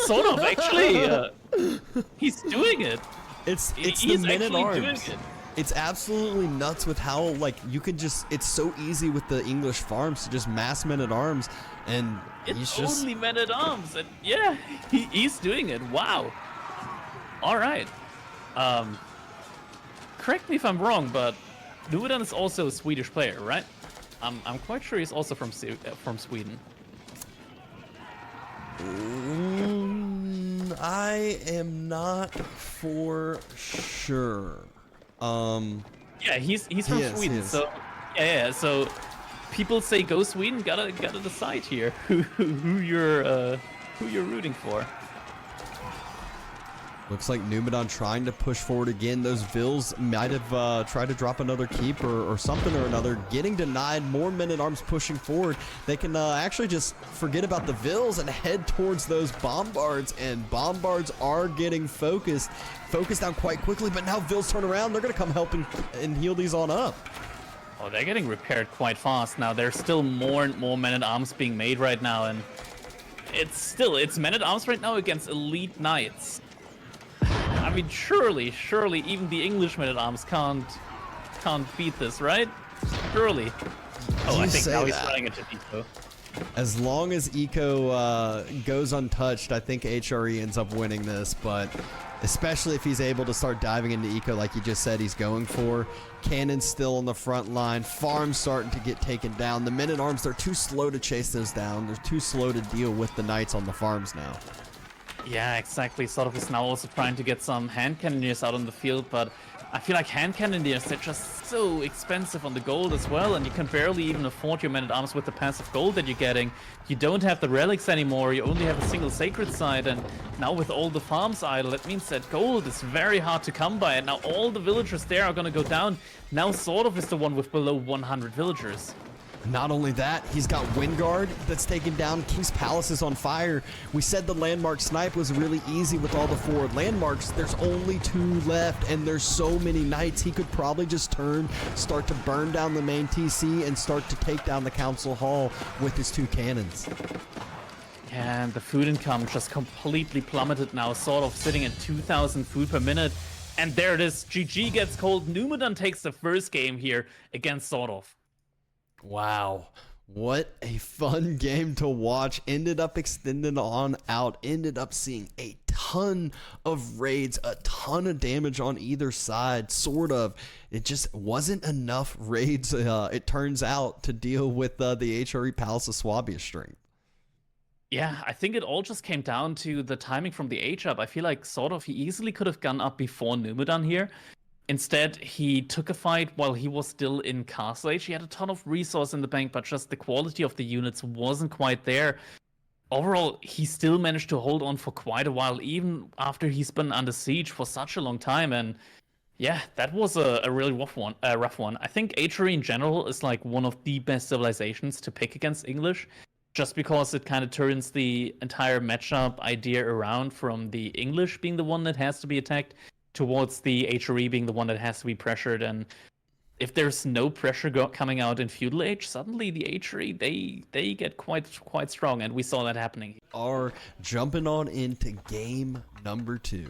SortOf actually. He's doing it. It's He's the actually doing men-at-arms. it. It's absolutely nuts with how, like, you can just, it's so easy with the English farms to just mass men-at-arms, and It's only men-at-arms, and yeah, he's doing it. Wow. All right. Correct me if I'm wrong, but Numudan is also a Swedish player, right? I'm quite sure he's also from Sweden. I am not for sure. Yeah, he's from Sweden. So yeah. So people say go Sweden. Gotta decide here who you're rooting for. Looks like Numudan trying to push forward again. Those Vills might have tried to drop another keep or something or another. Getting denied. More men-at-arms pushing forward. They can actually just forget about the Vills and head towards those Bombards. And Bombards are getting focused down quite quickly. But now Vills turn around. They're going to come help and heal these on up. Oh, they're getting repaired quite fast now. There's still more and more men-at-arms being made right now. And it's men-at-arms right now against elite knights. I mean, surely, even the English men-at-arms can't beat this, right? Surely. Oh, I think now he's running into Eco. As long as Eco goes untouched, I think HRE ends up winning this, but especially if he's able to start diving into Eco like you just said he's going for. Cannon's still on the front line. Farm's starting to get taken down. The men-at-arms, they're too slow to chase those down. They're too slow to deal with the knights on the farms now. Yeah, exactly. SortOf is now also trying to get some hand cannoneers out on the field, but I feel like hand cannoneers, they're just so expensive on the gold as well, and you can barely even afford your men-at-arms with the passive gold that you're getting. You don't have the relics anymore, you only have a single sacred site, and now with all the farms idle, that means that gold is very hard to come by, and now all the villagers there are gonna go down. Now SortOf is the one with below 100 villagers. Not only that, he's got Windguard that's taken down. King's Palace is on fire. We said the landmark snipe was really easy with all the forward landmarks. There's only 2 left, and there's so many knights. He could probably just start to burn down the main TC and start to take down the council hall with his 2 cannons. Yeah, and the food income just completely plummeted now, SortOf sitting at 2,000 food per minute. And there it is, GG gets called. Numudan takes the first game here against SortOf. Wow, what a fun game to watch. Ended up extending on out, ended up seeing a ton of raids, a ton of damage on either side. It just wasn't enough raids, it turns out, to deal with the HRE Palace of Swabia strength. Yeah, I think it all just came down to the timing from the H-up. I feel like SortOf, he easily could have gone up before Numudan here. Instead, he took a fight while he was still in Castle Age. He had a ton of resource in the bank, but just the quality of the units wasn't quite there. Overall, he still managed to hold on for quite a while, even after he's been under siege for such a long time. And yeah, that was a really rough one. I think HRE in general is like one of the best civilizations to pick against English, just because it kind of turns the entire matchup idea around from the English being the one that has to be attacked towards the HRE being the one that has to be pressured. And if there's no pressure coming out in Feudal Age, suddenly the HRE, they get quite strong, and we saw that happening. Are jumping on into game number 2.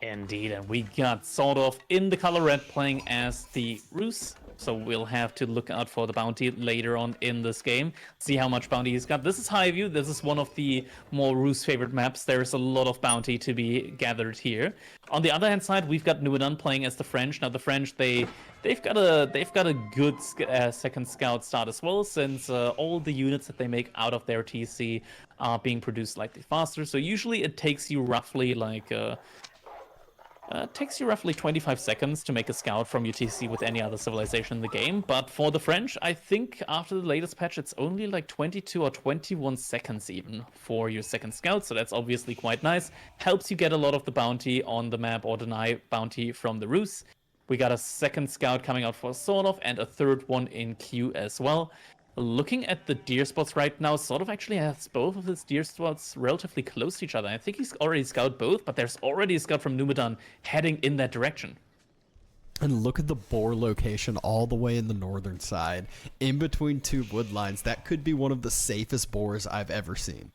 Indeed, and we got SortOf in the color red playing as the Rus. So we'll have to look out for the bounty later on in this game. See how much bounty he's got. This is High View. This is one of the more Rus favorite maps. There's a lot of bounty to be gathered here. On the other hand side, we've got Numudan playing as the French. Now the French, they've got a good second scout start as well, since all the units that they make out of their TC are being produced slightly faster. So usually it takes you roughly like 25 seconds to make a scout from your TC with any other civilization in the game. But for the French, I think after the latest patch, it's only like 22 or 21 seconds even for your second scout. So that's obviously quite nice. Helps you get a lot of the bounty on the map or deny bounty from the Rus. We got a second scout coming out for SortOf and a third one in queue as well. Looking at the deer spots right now, SortOf actually has both of his deer spots relatively close to each other. I think he's already scouted both, but there's already a scout from Numudan heading in that direction. And look at the boar location all the way in the northern side, in between 2 wood lines. That could be one of the safest boars I've ever seen.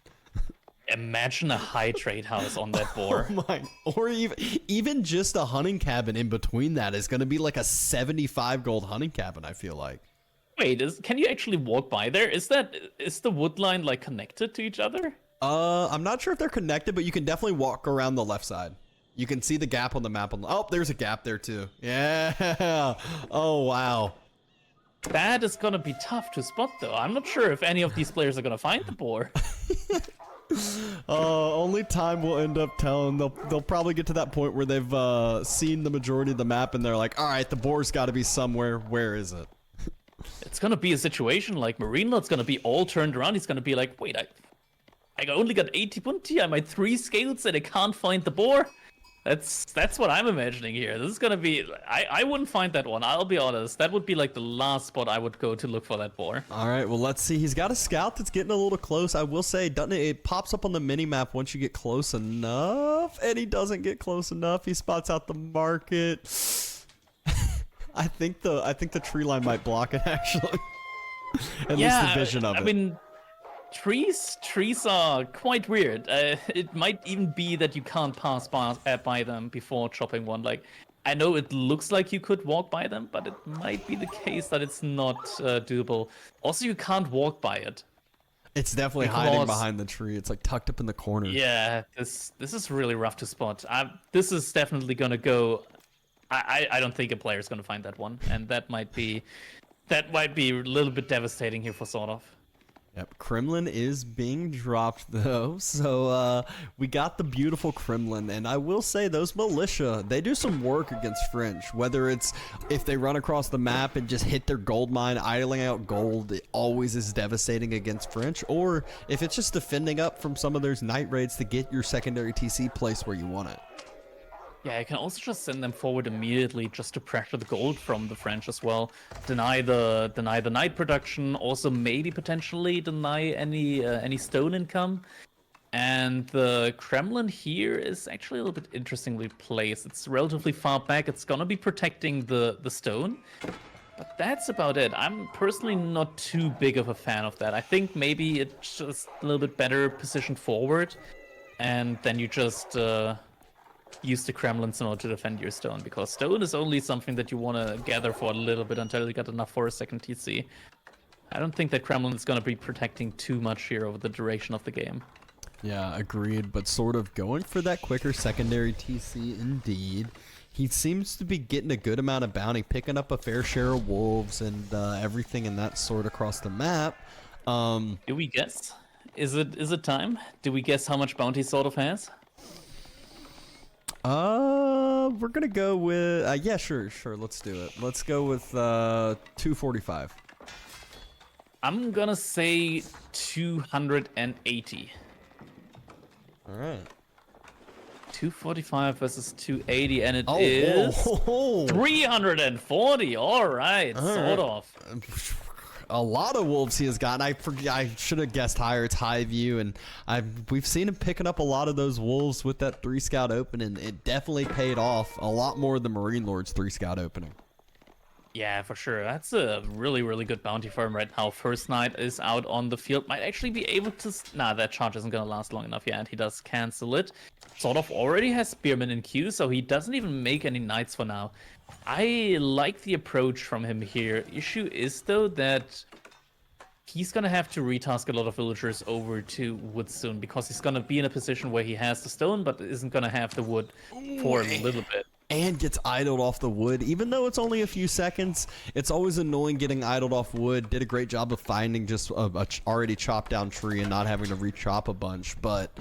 Imagine a high trade house on that board. Oh my, or even just a hunting cabin in between that is going to be like a 75 gold hunting cabin, I feel like. Wait, can you actually walk by there? Is the wood line like connected to each other? I'm not sure if they're connected, but you can definitely walk around the left side. You can see the gap on the map. Oh, there's a gap there too. Yeah. Oh, wow. That is gonna be tough to spot, though. I'm not sure if any of these players are gonna find the boar. Only time will end up telling. They'll probably get to that point where they've seen the majority of the map and they're like, all right, the boar's got to be somewhere. Where is it? It's gonna be a situation like Marinelot's gonna be all turned around. He's gonna be like, wait, I only got 80 punti. I might 3 scales and I can't find the boar. That's what I'm imagining here. This is gonna be. I wouldn't find that one. I'll be honest. That would be like the last spot I would go to look for that boar. All right. Well, let's see. He's got a scout that's getting a little close. I will say, doesn't it pops up on the mini map once you get close enough, and he doesn't get close enough. He spots out the market. I think the tree line might block it actually. At least the vision of it. I mean, trees are quite weird. It might even be that you can't pass by them before chopping one. Like, I know it looks like you could walk by them, but it might be the case that it's not doable. Also, you can't walk by it. It's definitely hiding behind the tree. It's like tucked up in the corner. Yeah, this is really rough to spot. This is definitely gonna go. I don't think a player is gonna find that one, and that might be a little bit devastating here for SortOf. Yep, Kremlin is being dropped though, so we got the beautiful Kremlin, and I will say those militia, they do some work against French, whether it's if they run across the map and just hit their gold mine, idling out gold, it always is devastating against French, or if it's just defending up from some of those night raids to get your secondary TC place where you want it. Yeah, you can also just send them forward immediately just to pressure the gold from the French as well. Deny the night production, also maybe potentially deny any stone income. And the Kremlin here is actually a little bit interestingly placed. It's relatively far back. It's gonna be protecting the stone. But that's about it. I'm personally not too big of a fan of that. I think maybe it's just a little bit better positioned forward. And then you just use the Kremlins in order to defend your stone, because stone is only something that you want to gather for a little bit until you get enough for a second TC. I don't think that Kremlin is going to be protecting too much here over the duration of the game. Yeah, agreed, but sort of going for that quicker secondary TC indeed. He seems to be getting a good amount of bounty, picking up a fair share of wolves and everything in that sort across the map. Do we guess? Is it time? Do we guess how much bounty SortOf has? We're gonna go with yeah, sure, let's do it. Let's go with 245. I'm gonna say 280. All right. 245 versus 280, and it is 340. All right, SortOf. A lot of wolves he has gotten. I should have guessed higher. It's high view, and we've seen him picking up a lot of those wolves with that 3 scout opening. It definitely paid off a lot more than Marine Lord's 3 scout opening. Yeah, for sure. That's a really, really good bounty for him right now. First Knight is out on the field. Might actually be able to... Nah, that charge isn't going to last long enough yet, and he does cancel it. SortOf already has Spearman in queue, so he doesn't even make any Knights for now. I like the approach from him here. Issue is, though, that he's going to have to retask a lot of villagers over to wood soon, because he's going to be in a position where he has the stone, but isn't going to have the wood for a little bit. And gets idled off the wood. Even though it's only a few seconds, it's always annoying getting idled off wood. Did a great job of finding just a already chopped down tree and not having to re-chop a bunch, but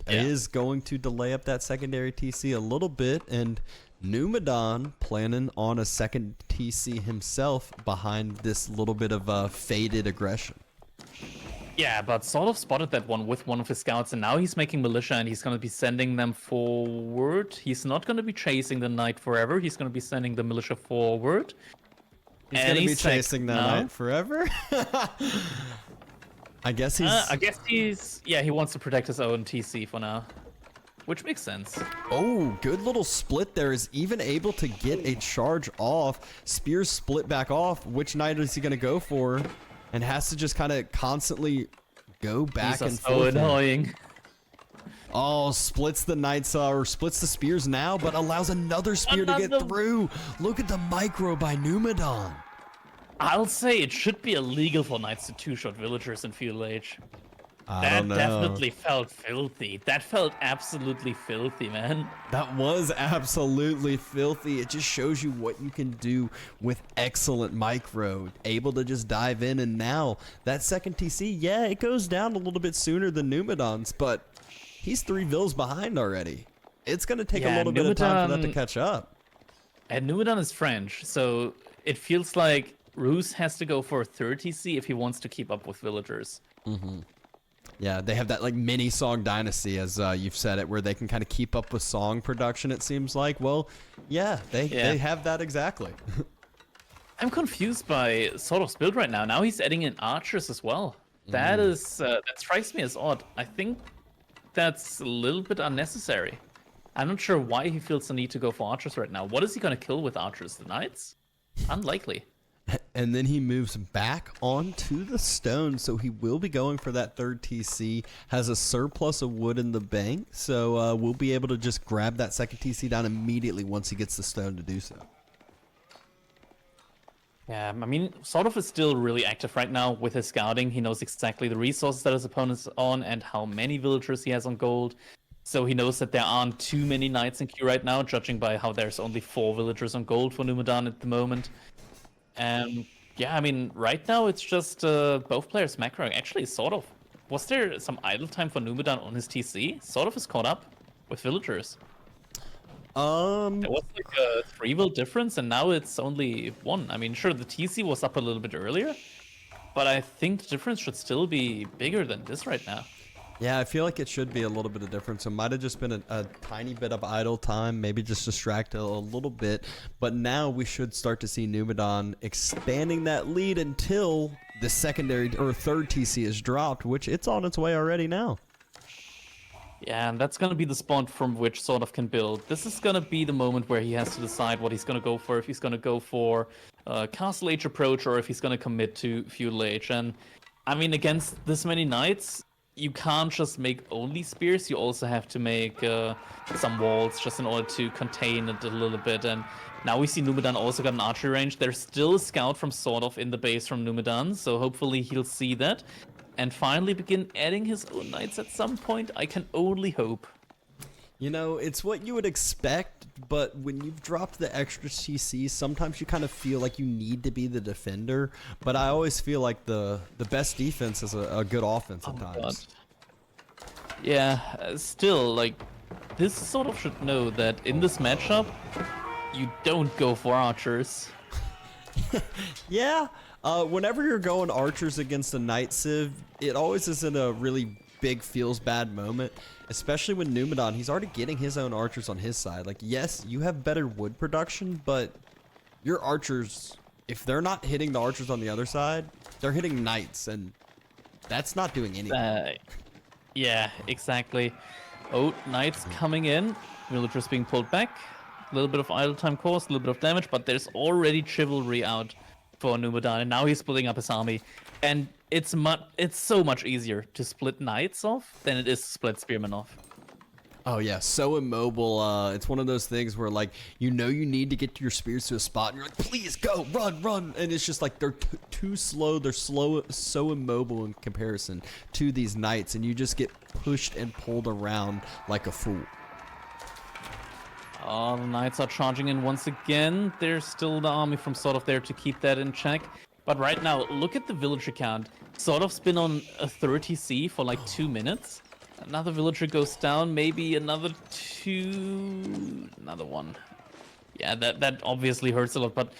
it is going to delay up that secondary TC a little bit, and Numudan planning on a second TC himself behind this little bit of faded aggression. Yeah, but SortOf spotted that one with one of his scouts, and now he's making militia, and he's going to be sending them forward. He's not going to be chasing the knight forever. He's going to be sending the militia forward. He's going to be chasing the knight forever? I guess he's... Yeah, he wants to protect his own TC for now. Which makes sense. Oh, good little split there. Is even able to get a charge off. Spears split back off. Which knight is he going to go for? And has to just kind of constantly go back and forth. So annoying. Oh, splits the knights or splits the spears now, but allows another spear to get through. Look at the micro by Numudan. I'll say it should be illegal for knights to two-shot villagers in Feudal Age. That definitely felt filthy. That felt absolutely filthy, man. That was absolutely filthy. It just shows you what you can do with excellent micro. Able to just dive in, and now that second TC, yeah, it goes down a little bit sooner than Numudan's, but he's 3 vills behind already. It's going to take a little bit of time for that to catch up. And Numudan is French, so it feels like Roos has to go for a third TC if he wants to keep up with villagers. Mm-hmm. Yeah, they have that like mini song dynasty, as you've said it, where they can kind of keep up with song production, it seems like. Well, yeah, they have that exactly. I'm confused by SortOf's build right now. Now he's adding in archers as well. That strikes me as odd. I think that's a little bit unnecessary. I'm not sure why he feels the need to go for archers right now. What is he going to kill with archers? The knights? Unlikely. And then he moves back onto the stone, so he will be going for that third TC. Has a surplus of wood in the bank, so we'll be able to just grab that second TC down immediately once he gets the stone to do so. Yeah, I mean, SortOf is still really active right now with his scouting. He knows exactly the resources that his opponent's on and how many villagers he has on gold. So he knows that there aren't too many knights in queue right now, judging by how there's only 4 villagers on gold for Numudan at the moment. And yeah, I mean, right now it's just both players macroing. Actually, SortOf. Was there some idle time for Numudan on his TC? SortOf is caught up with villagers. There was like a 3 will difference, and now it's only 1. I mean, sure, the TC was up a little bit earlier, but I think the difference should still be bigger than this right now. Yeah, I feel like it should be a little bit of difference. It might have just been a tiny bit of idle time, maybe just distract a little bit. But now we should start to see Numudan expanding that lead until the secondary or third TC is dropped, which it's on its way already now. Yeah, and that's going to be the spot from which SortOf can build. This is going to be the moment where he has to decide what he's going to go for, if he's going to go for Castle Age approach or if he's going to commit to Feudal Age. And I mean, against this many knights, you can't just make only spears, you also have to make some walls just in order to contain it a little bit. And now we see Numudan also got an archery range. There's still a scout from SortOf in the base from Numudan, so hopefully he'll see that and finally begin adding his own knights at some point. I can only hope. You know, it's what you would expect, but when you've dropped the extra TC, sometimes you kind of feel like you need to be the defender. But I always feel like the best defense is a good offense at times. God. Yeah, still, like, this SortOf should know that in this matchup, you don't go for archers. Yeah, whenever you're going archers against a Knight Civ, it always is in a really big feels bad moment, especially when Numudan, he's already getting his own archers on his side. Like, yes, you have better wood production, but your archers, if they're not hitting the archers on the other side, they're hitting knights, and that's not doing anything. Yeah, exactly. Oh, knights coming in, villagers being pulled back, a little bit of idle time cost, a little bit of damage, but there's already chivalry out for Numudan, and now he's splitting up his army. And it's so much easier to split knights off than it is to split spearmen off. Oh yeah, so immobile. It's one of those things where, like, you know you need to get your spears to a spot, and you're like, please go, run, run, and it's just like they're too slow. They're so immobile in comparison to these knights, and you just get pushed and pulled around like a fool. Oh, the knights are charging in once again. There's still the army from SortOf there to keep that in check. But right now, look at the villager count. SortOf's been on a 30C for like 2 minutes. Another villager goes down, maybe another 2... Another one. Yeah, that obviously hurts a lot, but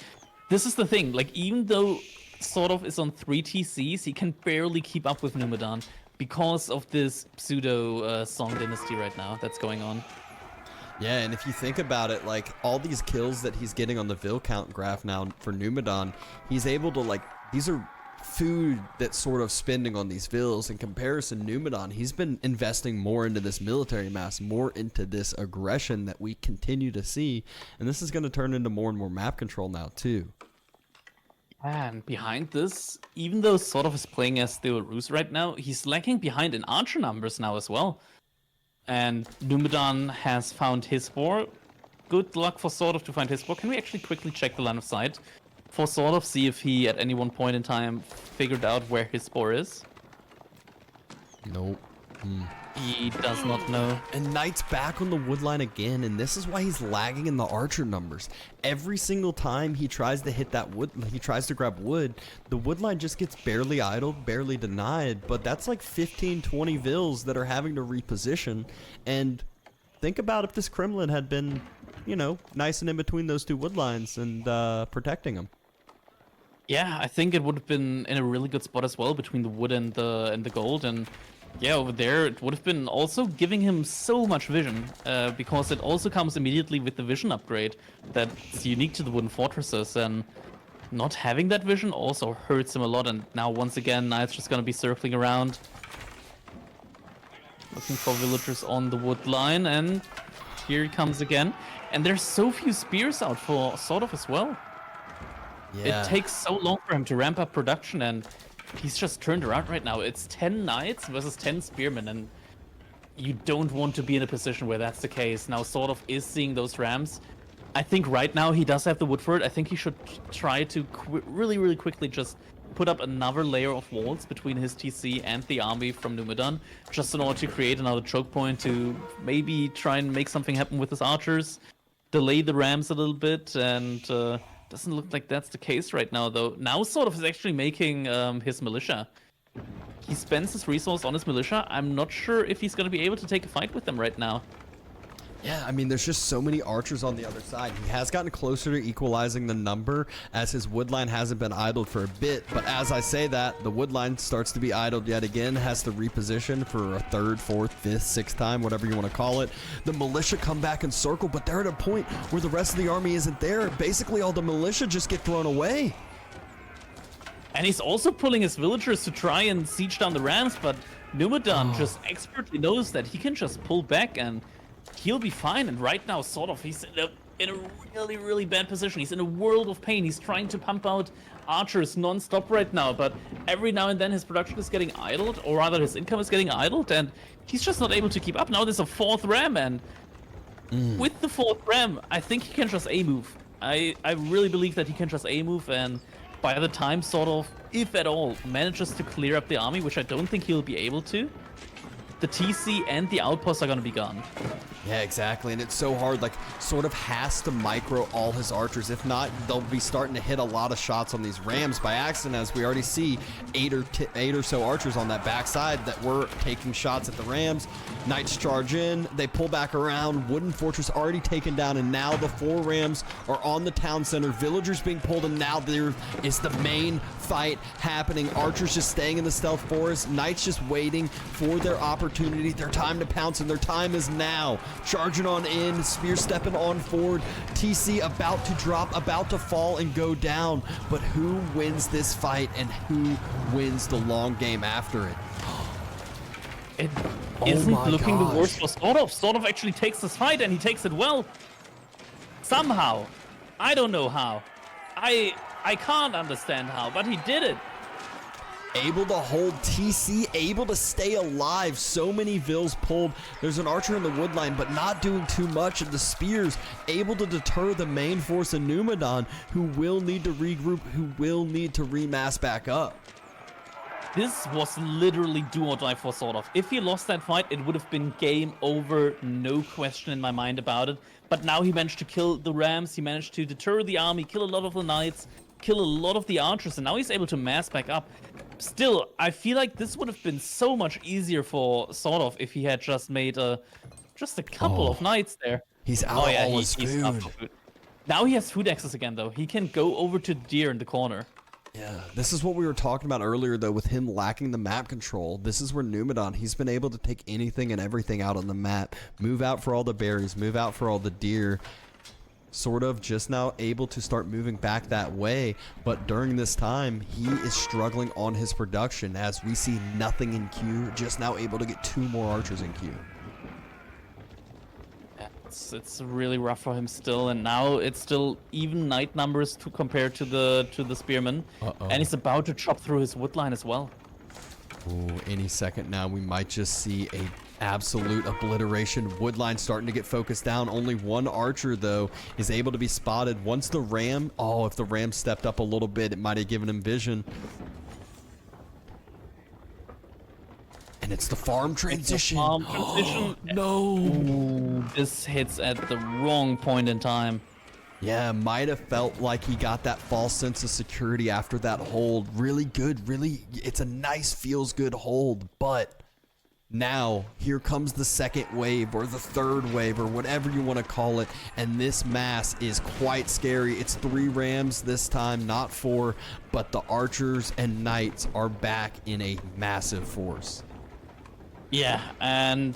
this is the thing. Like, even though SortOf is on 3 TCs, he can barely keep up with Numudan because of this pseudo song dynasty right now that's going on. Yeah, and if you think about it, like, all these kills that he's getting on the Vill count graph now for Numudan, he's able to, like, these are food that's sort of spending on these Vills. In comparison, Numudan, he's been investing more into this military mass, more into this aggression that we continue to see, and this is going to turn into more and more map control now, too. And behind this, even though SortOf is playing as Theo Roos right now, he's lagging behind in archer numbers now as well. And Numudan has found his spore. Good luck for SortOf to find his spore. Can we actually quickly check the line of sight for SortOf, see if he at any one point in time figured out where his spore is? Nope. He does not know. And Knight's back on the wood line again, and this is why he's lagging in the archer numbers. Every single time he tries to hit that wood, he tries to grab wood, the wood line just gets barely idled, barely denied, but that's like 15, 20 vills that are having to reposition. And think about if this Kremlin had been, you know, nice and in between those two wood lines and protecting them. Yeah, I think it would have been in a really good spot as well between the wood and the gold. And yeah, over there it would have been also giving him so much vision, because it also comes immediately with the vision upgrade that's unique to the wooden fortresses, and not having that vision also hurts him a lot. And now once again, Knight's just gonna be circling around, looking for villagers on the wood line, and here he comes again. And there's so few spears out for SortOf as well. Yeah. It takes so long for him to ramp up production, and he's just turned around right now. It's 10 knights versus 10 spearmen, and you don't want to be in a position where that's the case. Now SortOf is seeing those rams. I think right now he does have the wood for it. I think he should try to really quickly just put up another layer of walls between his TC and the army from Numudan, just in order to create another choke point to maybe try and make something happen with his archers, delay the rams a little bit, and doesn't look like that's the case right now, though. Now SortOf is actually making his militia. He spends his resource on his militia. I'm not sure if he's going to be able to take a fight with them right now. Yeah, I mean, there's just so many archers on the other side. He has gotten closer to equalizing the number as his wood line hasn't been idled for a bit. But as I say that, the wood line starts to be idled yet again, has to reposition for a third, fourth, fifth, sixth time, whatever you want to call it. The militia come back and circle, but they're at a point where the rest of the army isn't there. Basically, all the militia just get thrown away. And he's also pulling his villagers to try and siege down the rams, but Numudan just expertly knows that he can just pull back and he'll be fine. And right now, SortOf, he's in a really bad position. He's in a world of pain. He's trying to pump out archers non-stop right now, but every now and then his production is getting idled, or rather his income is getting idled, and he's just not able to keep up. Now there's a fourth ram, and with the fourth ram, I think he can just A-move. I really believe that he can just A-move, and by the time SortOf, if at all, manages to clear up the army, which I don't think he'll be able to, the TC and the outposts are going to be gone. Yeah, exactly. And it's so hard. Like, SortOf has to micro all his archers. If not, they'll be starting to hit a lot of shots on these rams by accident, as we already see eight or so archers on that backside that were taking shots at the rams. Knights charge in. They pull back around. Wooden fortress already taken down, and now the 4 rams are on the town center. Villagers being pulled, and now there is the main fight happening. Archers just staying in the stealth forest. Knights just waiting for their opportunity, their time to pounce, and their time is now. Charging on in, spear stepping on forward. TC about to drop, about to fall and go down. But who wins this fight, and who wins the long game after it? It isn't looking the worst for SortOf. SortOf actually takes this fight, and he takes it well. Somehow. I don't know how. I can't understand how, but he did it. Able to hold TC, able to stay alive. So many vills pulled. There's an archer in the wood line, but not doing too much. And the spears able to deter the main force of Numudan, who will need to regroup, who will need to remass back up. This was literally do or die for SortOf. If he lost that fight, it would have been game over, no question in my mind about it. But now he managed to kill the rams, he managed to deter the army, kill a lot of the knights, kill a lot of the archers, and now he's able to mass back up. Still, I feel like this would have been so much easier for SortOf if he had just made just a couple of knights there. He's out of all his he's out of food. Now he has food access again, though. He can go over to the deer in the corner. Yeah, this is what we were talking about earlier, though, with him lacking the map control. This is where Numudan, he's been able to take anything and everything out on the map. Move out for all the berries, move out for all the deer. SortOf just now able to start moving back that way, but during this time, he is struggling on his production as we see nothing in queue, just now able to get 2 more archers in queue. It's really rough for him still, and now it's still even knight numbers to compare to the spearmen, and he's about to chop through his wood line as well. Ooh, any second now, we might just see a absolute obliteration. Woodline starting to get focused down. Only one archer, though, is able to be spotted. Once the ram... Oh, if the ram stepped up a little bit, it might have given him vision. And it's the farm transition. No. Ooh, this hits at the wrong point in time. Yeah, might have felt like he got that false sense of security after that hold. Really good, really, it's a nice, feels good hold, but now here comes the second wave or the third wave or whatever you want to call it, and this mass is quite scary. It's 3 rams this time, not 4, but the archers and knights are back in a massive force. Yeah, and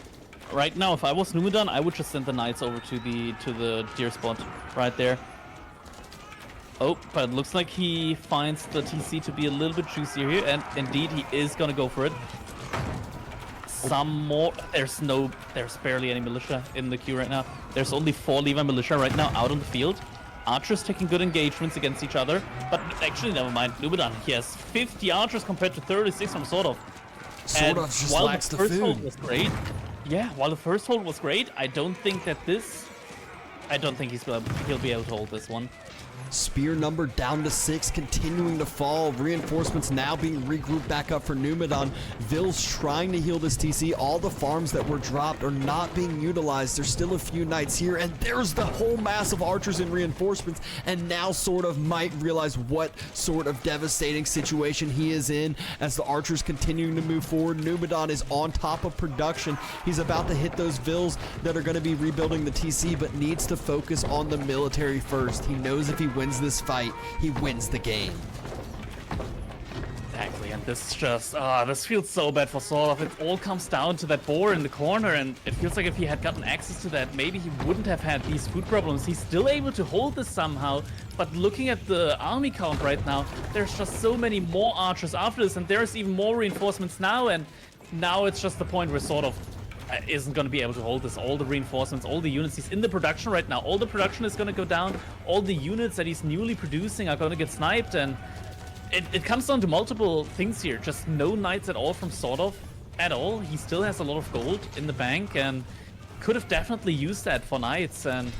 right now, if I was Numudan, I would just send the knights over to the deer spot right there. Oh, but it looks like he finds the TC to be a little bit juicier here, and indeed he is gonna go for it. Some more. There's barely any militia in the queue right now. There's only 4 Levi militia right now out on the field. Archers taking good engagements against each other, but actually, never mind. Numudan, he has 50 archers compared to 36 from SortOf. SortOf just lacks the food. Hold was great. Yeah, while the first hold was great, I don't think he'll be able to hold this one. Spear number down to 6, continuing to fall. Reinforcements now being regrouped back up for Numudan. Vill's trying to heal this TC. All the farms that were dropped are not being utilized. There's still a few knights here, and there's the whole mass of archers and reinforcements. And now SortOf might realize what sort of devastating situation he is in as the archers continuing to move forward. Numudan is on top of production. He's about to hit those Vills that are going to be rebuilding the TC, but needs to focus on the military first. He knows if he wins this fight, he wins the game. Exactly, and this feels so bad for SortOf. It all comes down to that boar in the corner, and it feels like if he had gotten access to that, maybe he wouldn't have had these food problems. He's still able to hold this somehow, but looking at the army count right now, there's just so many more archers after this, and there's even more reinforcements now, and now it's just the point where SortOf isn't going to be able to hold this. All the reinforcements, all the units, he's in the production right now. All the production is going to go down. All the units that he's newly producing are going to get sniped, and it comes down to multiple things here. Just no knights at all from SortOf at all. He still has a lot of gold in the bank and could have definitely used that for knights. And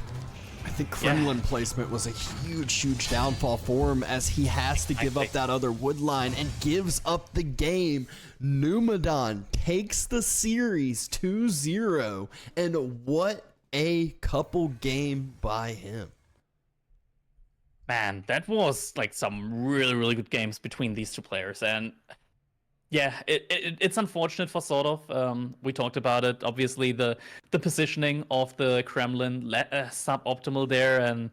I think Kremlin placement was a huge downfall for him as he has to give up that other wood line and gives up the game. Numudan takes the series 2-0, and what a couple game by him. Man, that was like some really good games between these two players, and yeah, it's unfortunate for SortOf. We talked about it. Obviously, the positioning of the Kremlin suboptimal there, and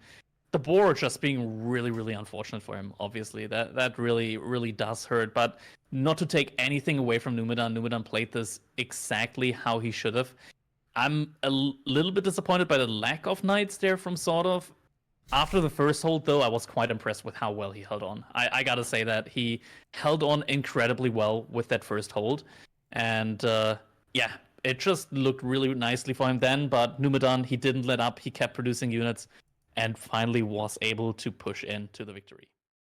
the board just being really unfortunate for him. Obviously, that really does hurt. But not to take anything away from Numudan. Numudan played this exactly how he should have. I'm a little bit disappointed by the lack of knights there from SortOf. After the first hold, though, I was quite impressed with how well he held on. I gotta say that he held on incredibly well with that first hold. And yeah, it just looked really nicely for him then. But Numudan, he didn't let up. He kept producing units and finally was able to push into the victory.